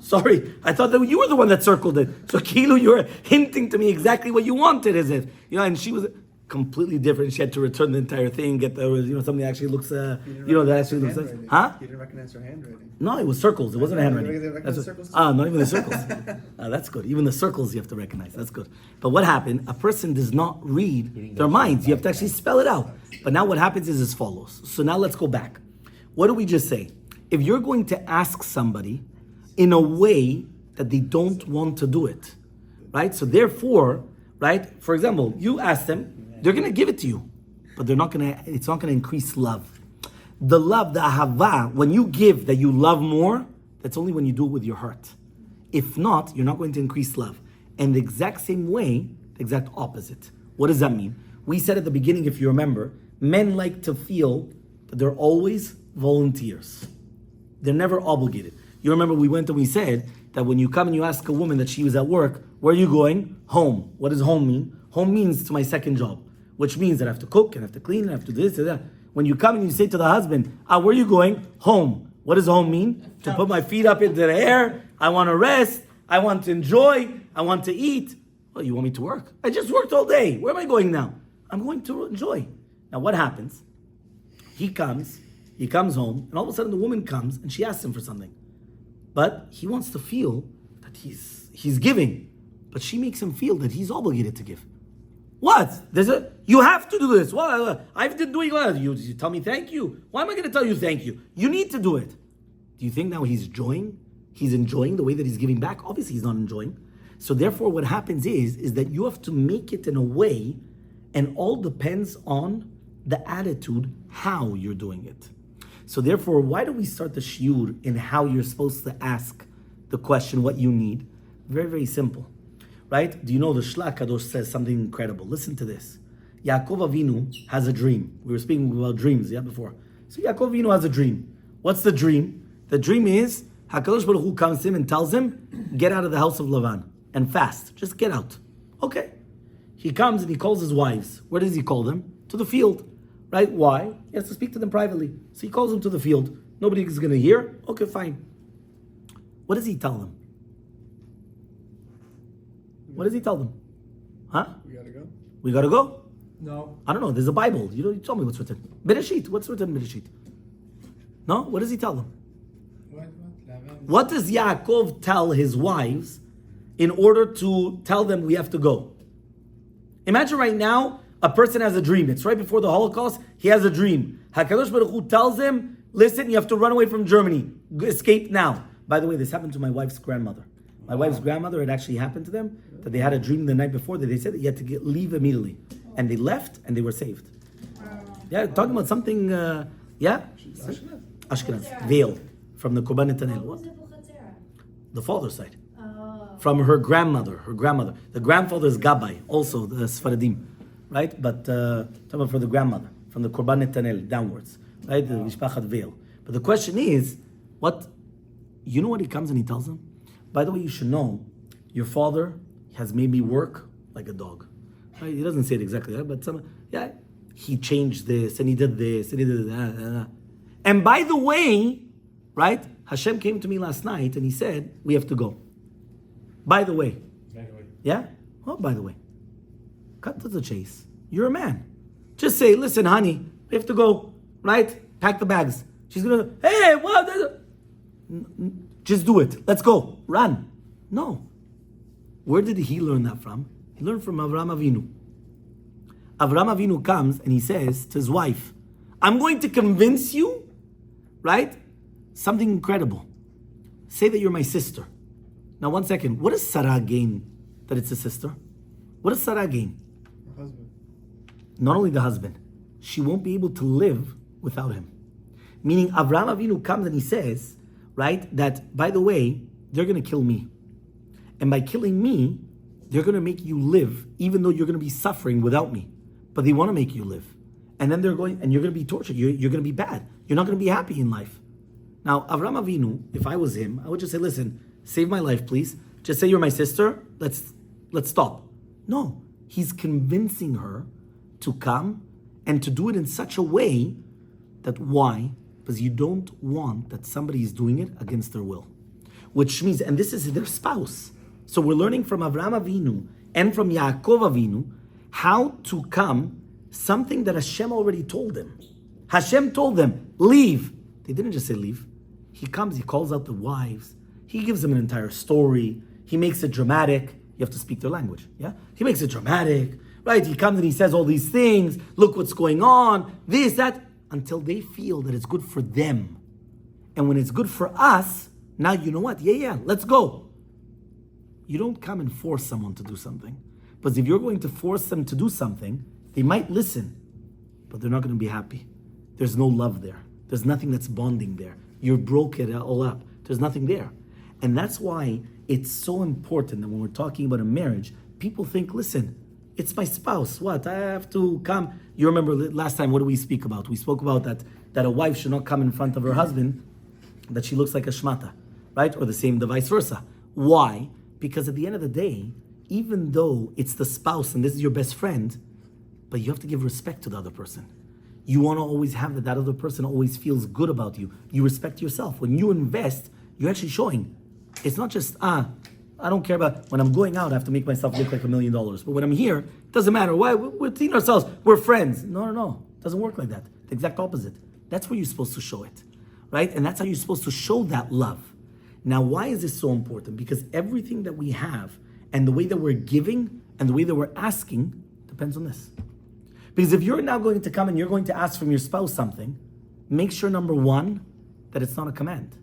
sorry, I thought that you were the one that circled it. So Kilu, you were hinting to me exactly what you wanted, as if, and she was completely different. She had to return the entire thing, get the, something that actually looks, that actually looks, You didn't recognize her handwriting. No, it was circles. It wasn't a handwriting. Not even the circles. That's good. Even the circles you have to recognize. That's good. But what happened? A person does not read their minds. You have to actually spell it out. But now what happens is as follows. So now let's go back. What did we just say? If you're going to ask somebody in a way that they don't want to do it, right? So therefore, right? For example, you ask them, they're going to give it to you, but it's not going to increase love. The love, the ahava, when you give that you love more, that's only when you do it with your heart. If not, you're not going to increase love. And the exact same way, the exact opposite. What does that mean? We said at the beginning, if you remember, men like to feel that they're always volunteers. They're never obligated. You remember we went and we said that when you come and you ask a woman that she was at work, where are you going? Home. What does home mean? Home means it's my second job, which means that I have to cook, and I have to clean, and I have to do this and that. When you come and you say to the husband, where are you going? Home. What does home mean? To put my feet up into the air. I want to rest. I want to enjoy. I want to eat. Well, you want me to work? I just worked all day. Where am I going now? I'm going to enjoy. Now what happens? He comes home, and all of a sudden the woman comes and she asks him for something. But he wants to feel that he's giving. But she makes him feel that he's obligated to give. What? You have to do this. Well, I've been doing it. You tell me thank you. Why am I going to tell you thank you? You need to do it. Do you think now he's enjoying? He's enjoying the way that he's giving back? Obviously he's not enjoying. So therefore what happens is that you have to make it in a way, and all depends on the attitude, how you're doing it. So therefore, why do we start the shiur in how you're supposed to ask the question, what you need? Very, very simple. Right? Do you know the Shlach Kadosh says something incredible? Listen to this. Yaakov Avinu has a dream. We were speaking about dreams, before. So Yaakov Avinu has a dream. What's the dream? The dream is HaKadosh Baruch Hu comes to him and tells him, get out of the house of Lavan and fast. Just get out. Okay. He comes and he calls his wives. Where does he call them? To the field. Right? Why? He has to speak to them privately. So he calls them to the field. Nobody is going to hear. Okay, fine. What does he tell them? What does he tell them? Huh? We gotta go. We gotta go? No. I don't know. There's a Bible. You tell me what's written. Bereshit. What's written in Bereshit? No? What does he tell them? What does Yaakov tell his wives in order to tell them we have to go? Imagine right now, a person has a dream. It's right before the Holocaust. He has a dream. HaKadosh Baruch Hu tells him, listen, you have to run away from Germany. Escape now. By the way, this happened to my wife's grandmother. My wife's grandmother, it actually happened to them, that they had a dream the night before that they said that you had to leave immediately. And they left and they were saved. Yeah, talking about something, Ashkenaz. Veil. From the Korban Netanel. What? The father's side. From her grandmother. The grandfather is Gabbai, also the Sfaradim. Right? But talking about for the grandmother. From the Korban Netanel downwards. Right? The Mishpachat Veil. But the question is, you know what he comes and he tells them? By the way, you should know, your father, has made me work like a dog. Right? He doesn't say it exactly that, but he changed this and he did this and he did that. And by the way, right? Hashem came to me last night and he said, we have to go. By the way. Yeah? Oh, by the way. Cut to the chase. You're a man. Just say, listen, honey, we have to go, right? Pack the bags. She's gonna, hey, what? Just do it. Let's go. Run. No. Where did he learn that from? He learned from Avraham Avinu. Avraham Avinu comes and he says to his wife, I'm going to convince you, right? Something incredible. Say that you're my sister. Now, 1 second. What does Sarah gain that it's a sister? What does Sarah gain? Her husband. Not only the husband, she won't be able to live without him. Meaning, Avraham Avinu comes and he says, right, that, by the way, they're going to kill me. And by killing me, they're going to make you live, even though you're going to be suffering without me. But they want to make you live. And then you're going to be tortured. You're going to be bad. You're not going to be happy in life. Now, Avraham Avinu, if I was him, I would just say, listen, save my life, please. Just say you're my sister. Let's stop. No, he's convincing her to come and to do it in such a way that why? Because you don't want that somebody is doing it against their will. Which means, and this is their spouse. So we're learning from Avraham Avinu and from Yaakov Avinu how to come something that Hashem already told them. Hashem told them, leave. They didn't just say leave. He comes, he calls out the wives. He gives them an entire story. He makes it dramatic. You have to speak their language, yeah? He makes it dramatic, right? He comes and he says all these things. Look what's going on, this, that, until they feel that it's good for them. And when it's good for us, now you know what? Yeah, let's go. You don't come and force someone to do something. Because if you're going to force them to do something, they might listen, but they're not going to be happy. There's no love there. There's nothing that's bonding there. You're broke it all up. There's nothing there. And that's why it's so important that when we're talking about a marriage, people think, listen, it's my spouse. What? I have to come. You remember last time, what did we speak about? We spoke about that a wife should not come in front of her husband, that she looks like a shmata, right? Or the vice versa. Why? Because at the end of the day, even though it's the spouse and this is your best friend, but you have to give respect to the other person. You want to always have that other person always feels good about you. You respect yourself. When you invest, you're actually showing. It's not just, I don't care about, when I'm going out, I have to make myself look like $1 million. But when I'm here, it doesn't matter. Why? We're seeing ourselves. We're friends. No. It doesn't work like that. The exact opposite. That's where you're supposed to show it, right? And that's how you're supposed to show that love. Now, why is this so important? Because everything that we have and the way that we're giving and the way that we're asking depends on this. Because if you're now going to come and you're going to ask from your spouse something, make sure, number one, that it's not a command.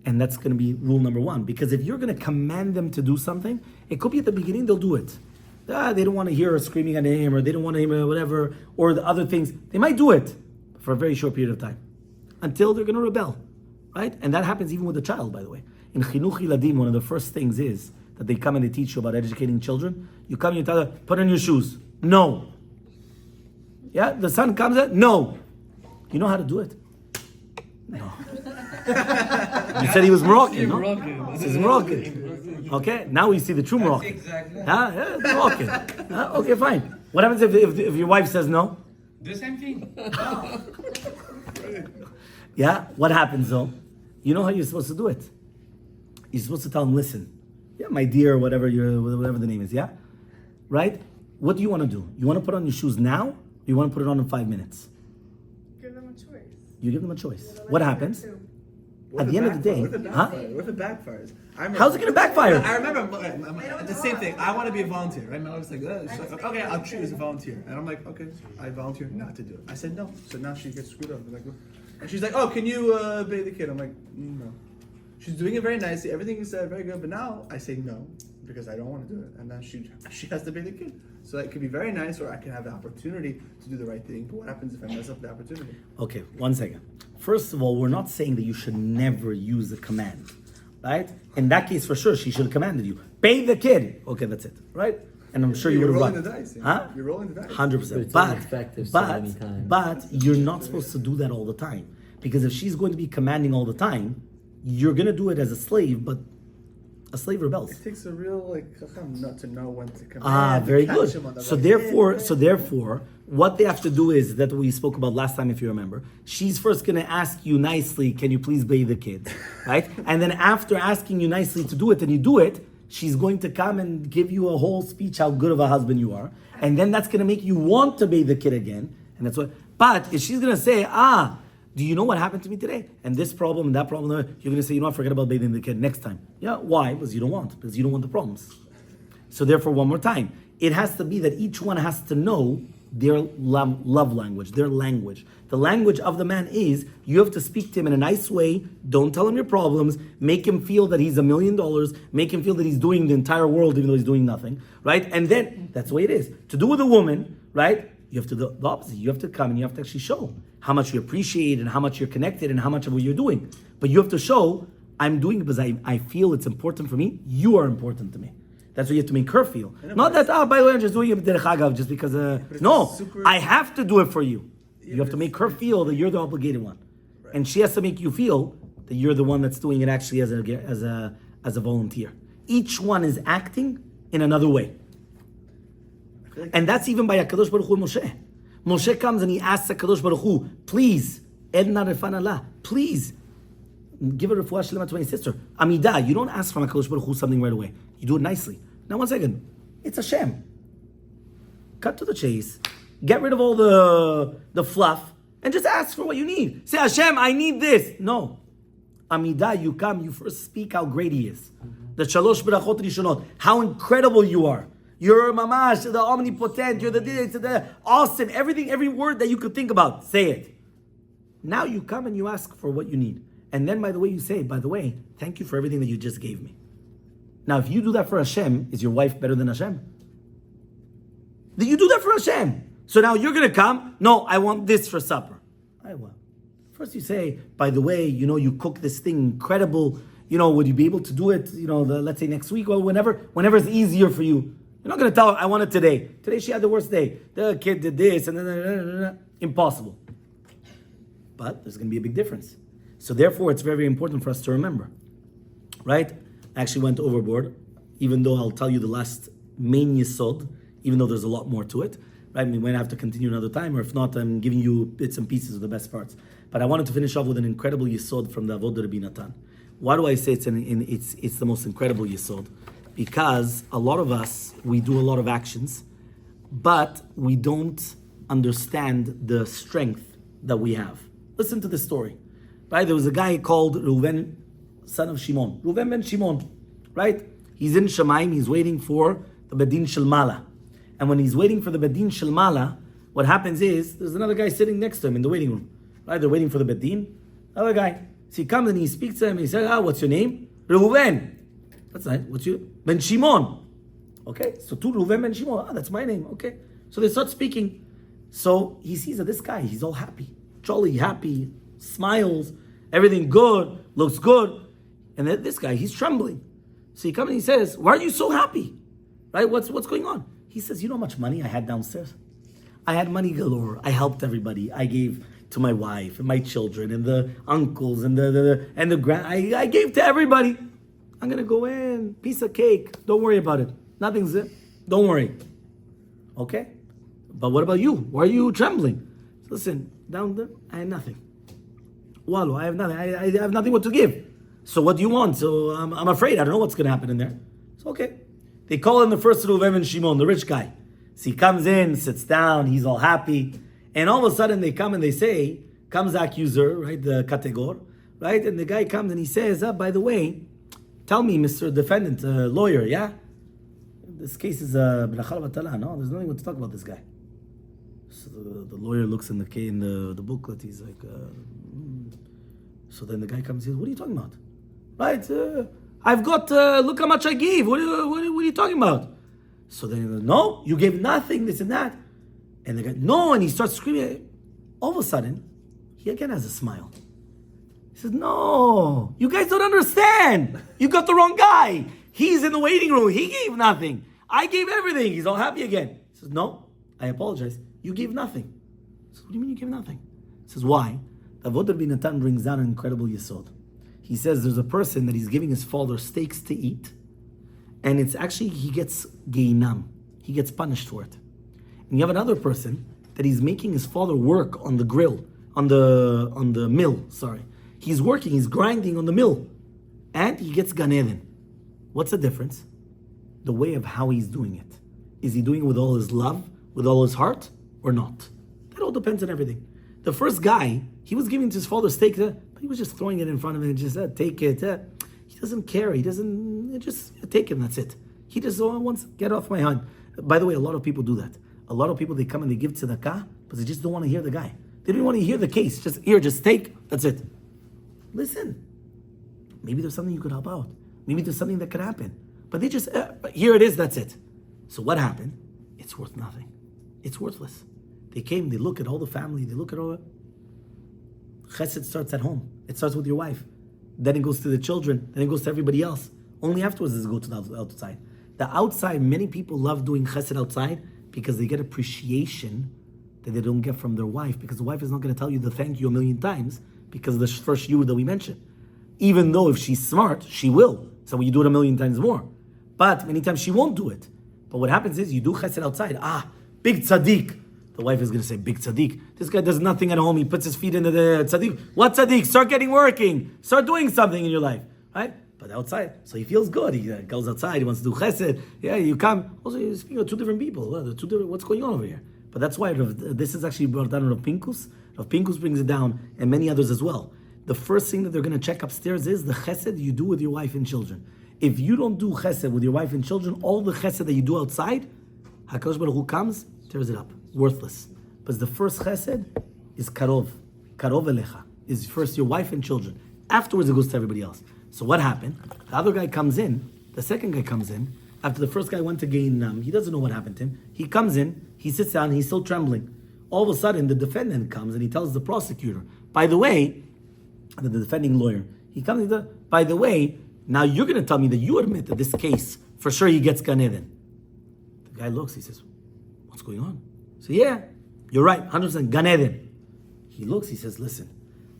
And that's going to be rule number one. Because if you're going to command them to do something, it could be at the beginning they'll do it. They don't want to hear her screaming at him, or they don't want to hear whatever, or the other things. They might do it for a very short period of time until they're going to rebel, right? And that happens even with a child, by the way. In Chinuch Iladim, one of the first things is that they come and they teach you about educating children. You come and you tell them, put on your shoes. No. Yeah, the son comes in, no. You know how to do it? No. You said he was Moroccan, no? This is Moroccan. Okay, now we see the true Moroccan. Exactly. Yeah, Moroccan. Okay, fine. What happens if your wife says no? The same thing. Yeah, what happens though? You know how you're supposed to do it. You're supposed to tell them, listen, yeah, my dear, whatever the name is, yeah? Right? What do you want to do? You want to put on your shoes now, or you want to put it on in 5 minutes? Give them a choice. You give them a choice. What happens? What At the end of the day, What if it backfires? How's it going to backfire? I remember the same thing. I want to be a volunteer, right? My wife's like, she's like, okay, I'll choose a volunteer. And I'm like, okay, I volunteer not to do it. I said no. So now she gets screwed up. I'm like, and she's like, oh, can you bathe the kid? I'm like, no. She's doing it very nicely. Everything is very good. But now I say no because I don't want to do it. And then she has to bathe the kid. So it could be very nice, or I can have the opportunity to do the right thing. But what happens if I mess up the opportunity? Okay, 1 second. First of all, we're not saying that you should never use a command, right? In that case, for sure, she should have commanded you. Bathe the kid. Okay, that's it, right? And I'm sure you would have rolling run. the dice. Huh? You're rolling the dice. 100%. But you're not supposed to do that all the time. Because if she's going to be commanding all the time, you're going to do it as a slave, but A slave rebels. It takes a real chacham not to know when to command. Very catch good. him on the So right therefore, what they have to do is that we spoke about last time, if you remember. She's first going to ask you nicely, can you please bathe the kids, right? And then after asking you nicely to do it, and you do it, she's going to come and give you a whole speech how good of a husband you are, and then that's going to make you want to bathe the kid again, and that's what. But if she's going to say, do you know what happened to me today? And this problem and that problem, you're going to say, you know what, forget about bathing the kid next time. Yeah, why? Because you don't want the problems. So therefore, one more time, it has to be that each one has to know their love language, their language. The language of the man is, you have to speak to him in a nice way, don't tell him your problems, make him feel that he's $1 million, make him feel that he's doing the entire world even though he's doing nothing, right? And then, that's the way it is. To do with a woman, right? You have to do the opposite. You have to come and you have to actually show how much you appreciate and how much you're connected and how much of what you're doing. But you have to show, I'm doing it because I feel it's important for me. You are important to me. That's what you have to make her feel. Not that, by the way, I'm just doing it just because, no, I have to do it for you. You have to make her feel that you're the obligated one. Right. And she has to make you feel that you're the one that's doing it actually as a volunteer. Each one is acting in another way. And that's even by HaKadosh Baruch Hu and Moshe. Moshe comes and he asks HaKadosh Baruch Hu, please, Edna Refan Allah, please, give a refuah shlema to my sister. Amidah, you don't ask from HaKadosh Baruch Hu something right away. You do it nicely. Now 1 second, it's Hashem. Cut to the chase, get rid of all the fluff, and just ask for what you need. Say, Hashem, I need this. No. Amidah, you come, you first speak how great he is. The Shalosh Berachot Rishonot, how incredible you are. You're mamash, the omnipotent, you're the awesome, everything, every word that you could think about, say it. Now you come and you ask for what you need. And then by the way you say, by the way, thank you for everything that you just gave me. Now if you do that for Hashem, is your wife better than Hashem? Did you do that for Hashem? So now you're going to come, no, I want this for supper. I will. First you say, by the way, you cook this thing incredible, would you be able to do it, let's say next week or whenever it's easier for you. You're not going to tell her, I want it today. Today she had the worst day. The kid did this, and then impossible. But there's going to be a big difference. So therefore, it's very, very important for us to remember. Right? I actually went overboard, even though I'll tell you the last main yesod, even though there's a lot more to it. Right? We might have to continue another time, or if not, I'm giving you bits and pieces of the best parts. But I wanted to finish off with an incredible yesod from the Avodah Rabbi Natan. Why do I say it's the most incredible yesod? Because a lot of us, we do a lot of actions, but we don't understand the strength that we have. Listen to this story, right? There was a guy called Reuven, son of Shimon. Reuven ben Shimon, right? He's in Shemaim, he's waiting for the Bedin Shel Mala. And when he's waiting for the Bedin Shel Mala, what happens is, there's another guy sitting next to him in the waiting room, right? They're waiting for the Bedin. Another guy. So he comes and he speaks to him, and he says, what's your name? Reuven. That's nice. What's your Ben Shimon? Okay, so two Reuven Ben Shimon. That's my name. Okay, so they start speaking. So he sees that this guy, he's all happy, jolly, happy, smiles, everything good, looks good, and then this guy, he's trembling. So he comes and he says, "Why are you so happy? Right? What's going on?" He says, "You know how much money I had downstairs? I had money galore. I helped everybody. I gave to my wife and my children and the uncles and the grand. I gave to everybody." I'm going to go in, piece of cake. Don't worry about it. Nothing's it. Don't worry. Okay? But what about you? Why are you trembling? Listen, down there, I have nothing. Wallo, I have nothing. I have nothing what to give. So what do you want? So I'm afraid. I don't know what's going to happen in there. So okay. They call him the first Reuven and Shimon, the rich guy. So he comes in, sits down, he's all happy. And all of a sudden they come and they say, comes the accuser, right, the kategor, right? And the guy comes and he says, by the way, tell me, Mr. Defendant, lawyer, yeah? This case is b'nachal v'tala, no? There's nothing to talk about this guy. So the lawyer looks in the booklet, he's like, So then the guy comes and says, what are you talking about? Right, I've got, look how much I gave, what are you talking about? So then he goes, no, you gave nothing, this and that. And the guy, no, and he starts screaming. All of a sudden, he again has a smile. He says, no, you guys don't understand. You got the wrong guy. He's in the waiting room. He gave nothing. I gave everything. He's all happy again. He says, no, I apologize. You gave nothing. He says, what do you mean you gave nothing? He says, why? The Avodah Rabbi Natan brings down an incredible yesod. He says there's a person that he's giving his father steaks to eat, and it's actually, he gets geinam. He gets punished for it. And you have another person that he's making his father work on the grill, on the mill, sorry. He's working, he's grinding on the mill, and he gets Gan Eden. What's the difference? The way of how he's doing it. Is he doing it with all his love, with all his heart, or not? That all depends on everything. The first guy, he was giving to his father steak, but he was just throwing it in front of him and just take it. He doesn't care. He doesn't, just take it and that's it. He just wants, get off my hand. By the way, a lot of people do that. A lot of people, they come and they give tzedakah, but they just don't want to hear the guy. They don't want to hear the case. Just take, that's it. Listen. Maybe there's something you could help out. Maybe there's something that could happen. But they just, here it is, that's it. So what happened? It's worth nothing. It's worthless. They came, they look at all the family, they look at all. Chesed starts at home. It starts with your wife. Then it goes to the children. Then it goes to everybody else. Only afterwards does it go to the outside. The outside, many people love doing chesed outside because they get appreciation that they don't get from their wife, because the wife is not going to tell you the thank you a million times because of the first shiur that we mentioned. Even though if she's smart, she will. So you do it a million times more. But many times she won't do it. But what happens is you do chesed outside. Big tzaddik. The wife is going to say, big tzaddik. This guy does nothing at home. He puts his feet into the tzaddik. What tzaddik? Start getting working. Start doing something in your life. Right? But outside. So he feels good. He goes outside. He wants to do chesed. Yeah, you come. Also, you're speaking of two different people. What's going on over here? But that's why this is actually brought down Rav Pinkus. Rav Pinkus brings it down, and many others as well. The first thing that they're going to check upstairs is the chesed you do with your wife and children. If you don't do chesed with your wife and children, all the chesed that you do outside, HaKadosh Baruch Hu comes, tears it up. Worthless. But the first chesed is karov elecha, is first your wife and children. Afterwards it goes to everybody else. So what happened? The other guy comes in, the second guy comes in, after the first guy went to gain, he doesn't know what happened to him. He comes in, he sits down, he's still trembling. All of a sudden the defendant comes and he tells the prosecutor, by the way, the defending lawyer, he comes and says, by the way, now you're going to tell me that you admit that this case, for sure he gets Gan Eden. The guy looks, he says, what's going on? So yeah, you're right, 100% Gan Eden. He looks, he says, listen,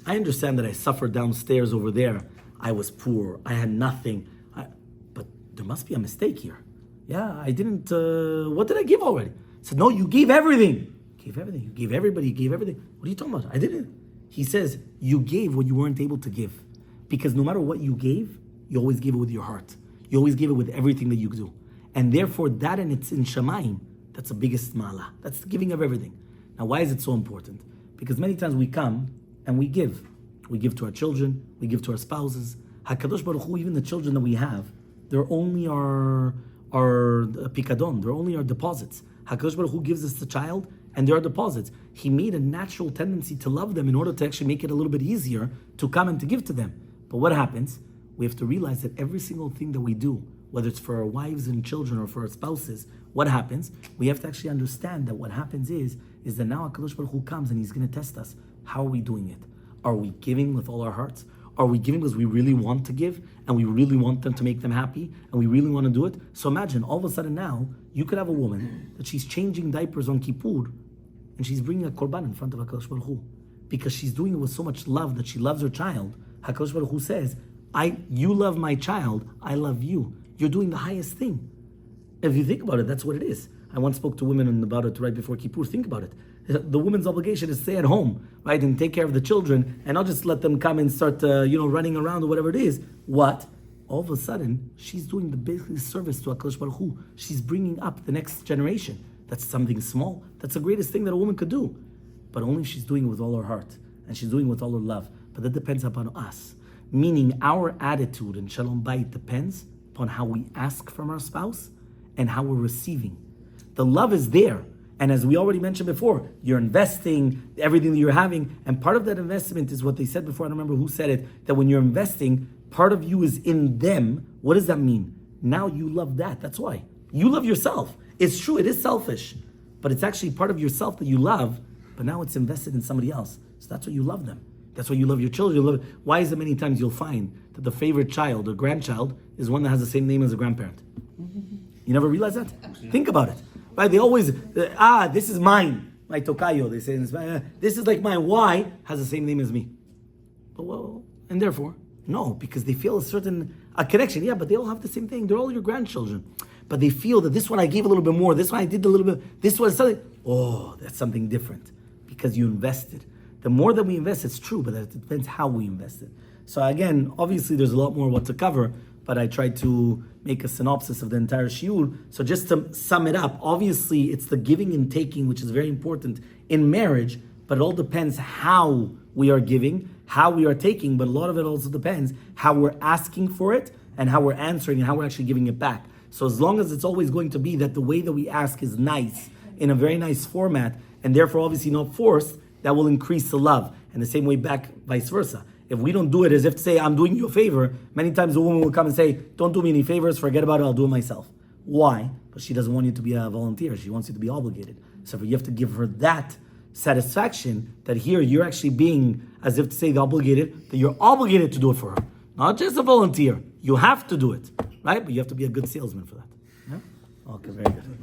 I understand that I suffered downstairs over there. I was poor, I had nothing. But there must be a mistake here. Yeah, I didn't, what did I give already? I said, no, you gave everything. You gave everything, you gave everybody, you gave everything. What are you talking about? I didn't. He says, you gave what you weren't able to give. Because no matter what you gave, you always gave it with your heart. You always gave it with everything that you do. And therefore, that and it's in Shamayim, that's the biggest mala. That's the giving of everything. Now, why is it so important? Because many times we come and we give. We give to our children, we give to our spouses. HaKadosh Baruch Hu, even the children that we have, they're only our pikadon, they're only our deposits. HaKadosh Baruch Hu gives us the child, and there are deposits. He made a natural tendency to love them in order to actually make it a little bit easier to come and to give to them. But what happens? We have to realize that every single thing that we do, whether it's for our wives and children or for our spouses, what happens? We have to actually understand that what happens is that now HaKadosh Baruch Hu comes and He's going to test us. How are we doing it? Are we giving with all our hearts? Are we giving because we really want to give and we really want them to make them happy and we really want to do it? So imagine, all of a sudden now, you could have a woman that she's changing diapers on Kippur and she's bringing a korban in front of HaKadosh Baruch Hu because she's doing it with so much love that she loves her child. HaKadosh Baruch Hu says, you love my child, I love you. You're doing the highest thing. If you think about it, that's what it is. I once spoke to women about it right before Kippur. Think about it. The woman's obligation is to stay at home, right, and take care of the children, and not just let them come and start, running around or whatever it is. What? All of a sudden, she's doing the biggest service to HaKadosh Baruch Hu. She's bringing up the next generation. That's something small. That's the greatest thing that a woman could do. But only if she's doing it with all her heart, and she's doing it with all her love. But that depends upon us. Meaning our attitude in Shalom Bayit depends upon how we ask from our spouse and how we're receiving. The love is there. And as we already mentioned before, you're investing everything that you're having. And part of that investment is what they said before. I don't remember who said it, that when you're investing, part of you is in them. What does that mean? Now you love that. That's why. You love yourself. It's true, it is selfish. But it's actually part of yourself that you love. But now it's invested in somebody else. So that's why you love them. That's why you love your children. You love. Why is it many times you'll find that the favorite child or grandchild is one that has the same name as a grandparent? You never realize that? Think about it. Right? They always, this is mine. My tokayo, they say in Spanish. This is like mine. Why? Has the same name as me. But and therefore, no, because they feel a certain a connection. Yeah, but they all have the same thing. They're all your grandchildren. But they feel that this one I gave a little bit more, this one I did a little bit, this one is something. Oh, that's something different because you invested. The more that we invest, it's true, but it depends how we invest it. So again, obviously there's a lot more what to cover, but I tried to make a synopsis of the entire shiur. So just to sum it up, obviously it's the giving and taking, which is very important in marriage, but it all depends how we are giving, how we are taking, but a lot of it also depends how we're asking for it and how we're answering and how we're actually giving it back. So as long as it's always going to be that the way that we ask is nice, in a very nice format, and therefore obviously not forced, that will increase the love. And the same way back, vice versa. If we don't do it as if to say, I'm doing you a favor, many times a woman will come and say, don't do me any favors, forget about it, I'll do it myself. Why? But she doesn't want you to be a volunteer. She wants you to be obligated. So you have to give her that satisfaction that here you're actually being, as if to say, obligated, that you're obligated to do it for her. Not just a volunteer. You have to do it, right? But you have to be a good salesman for that. Yeah? Okay, very good.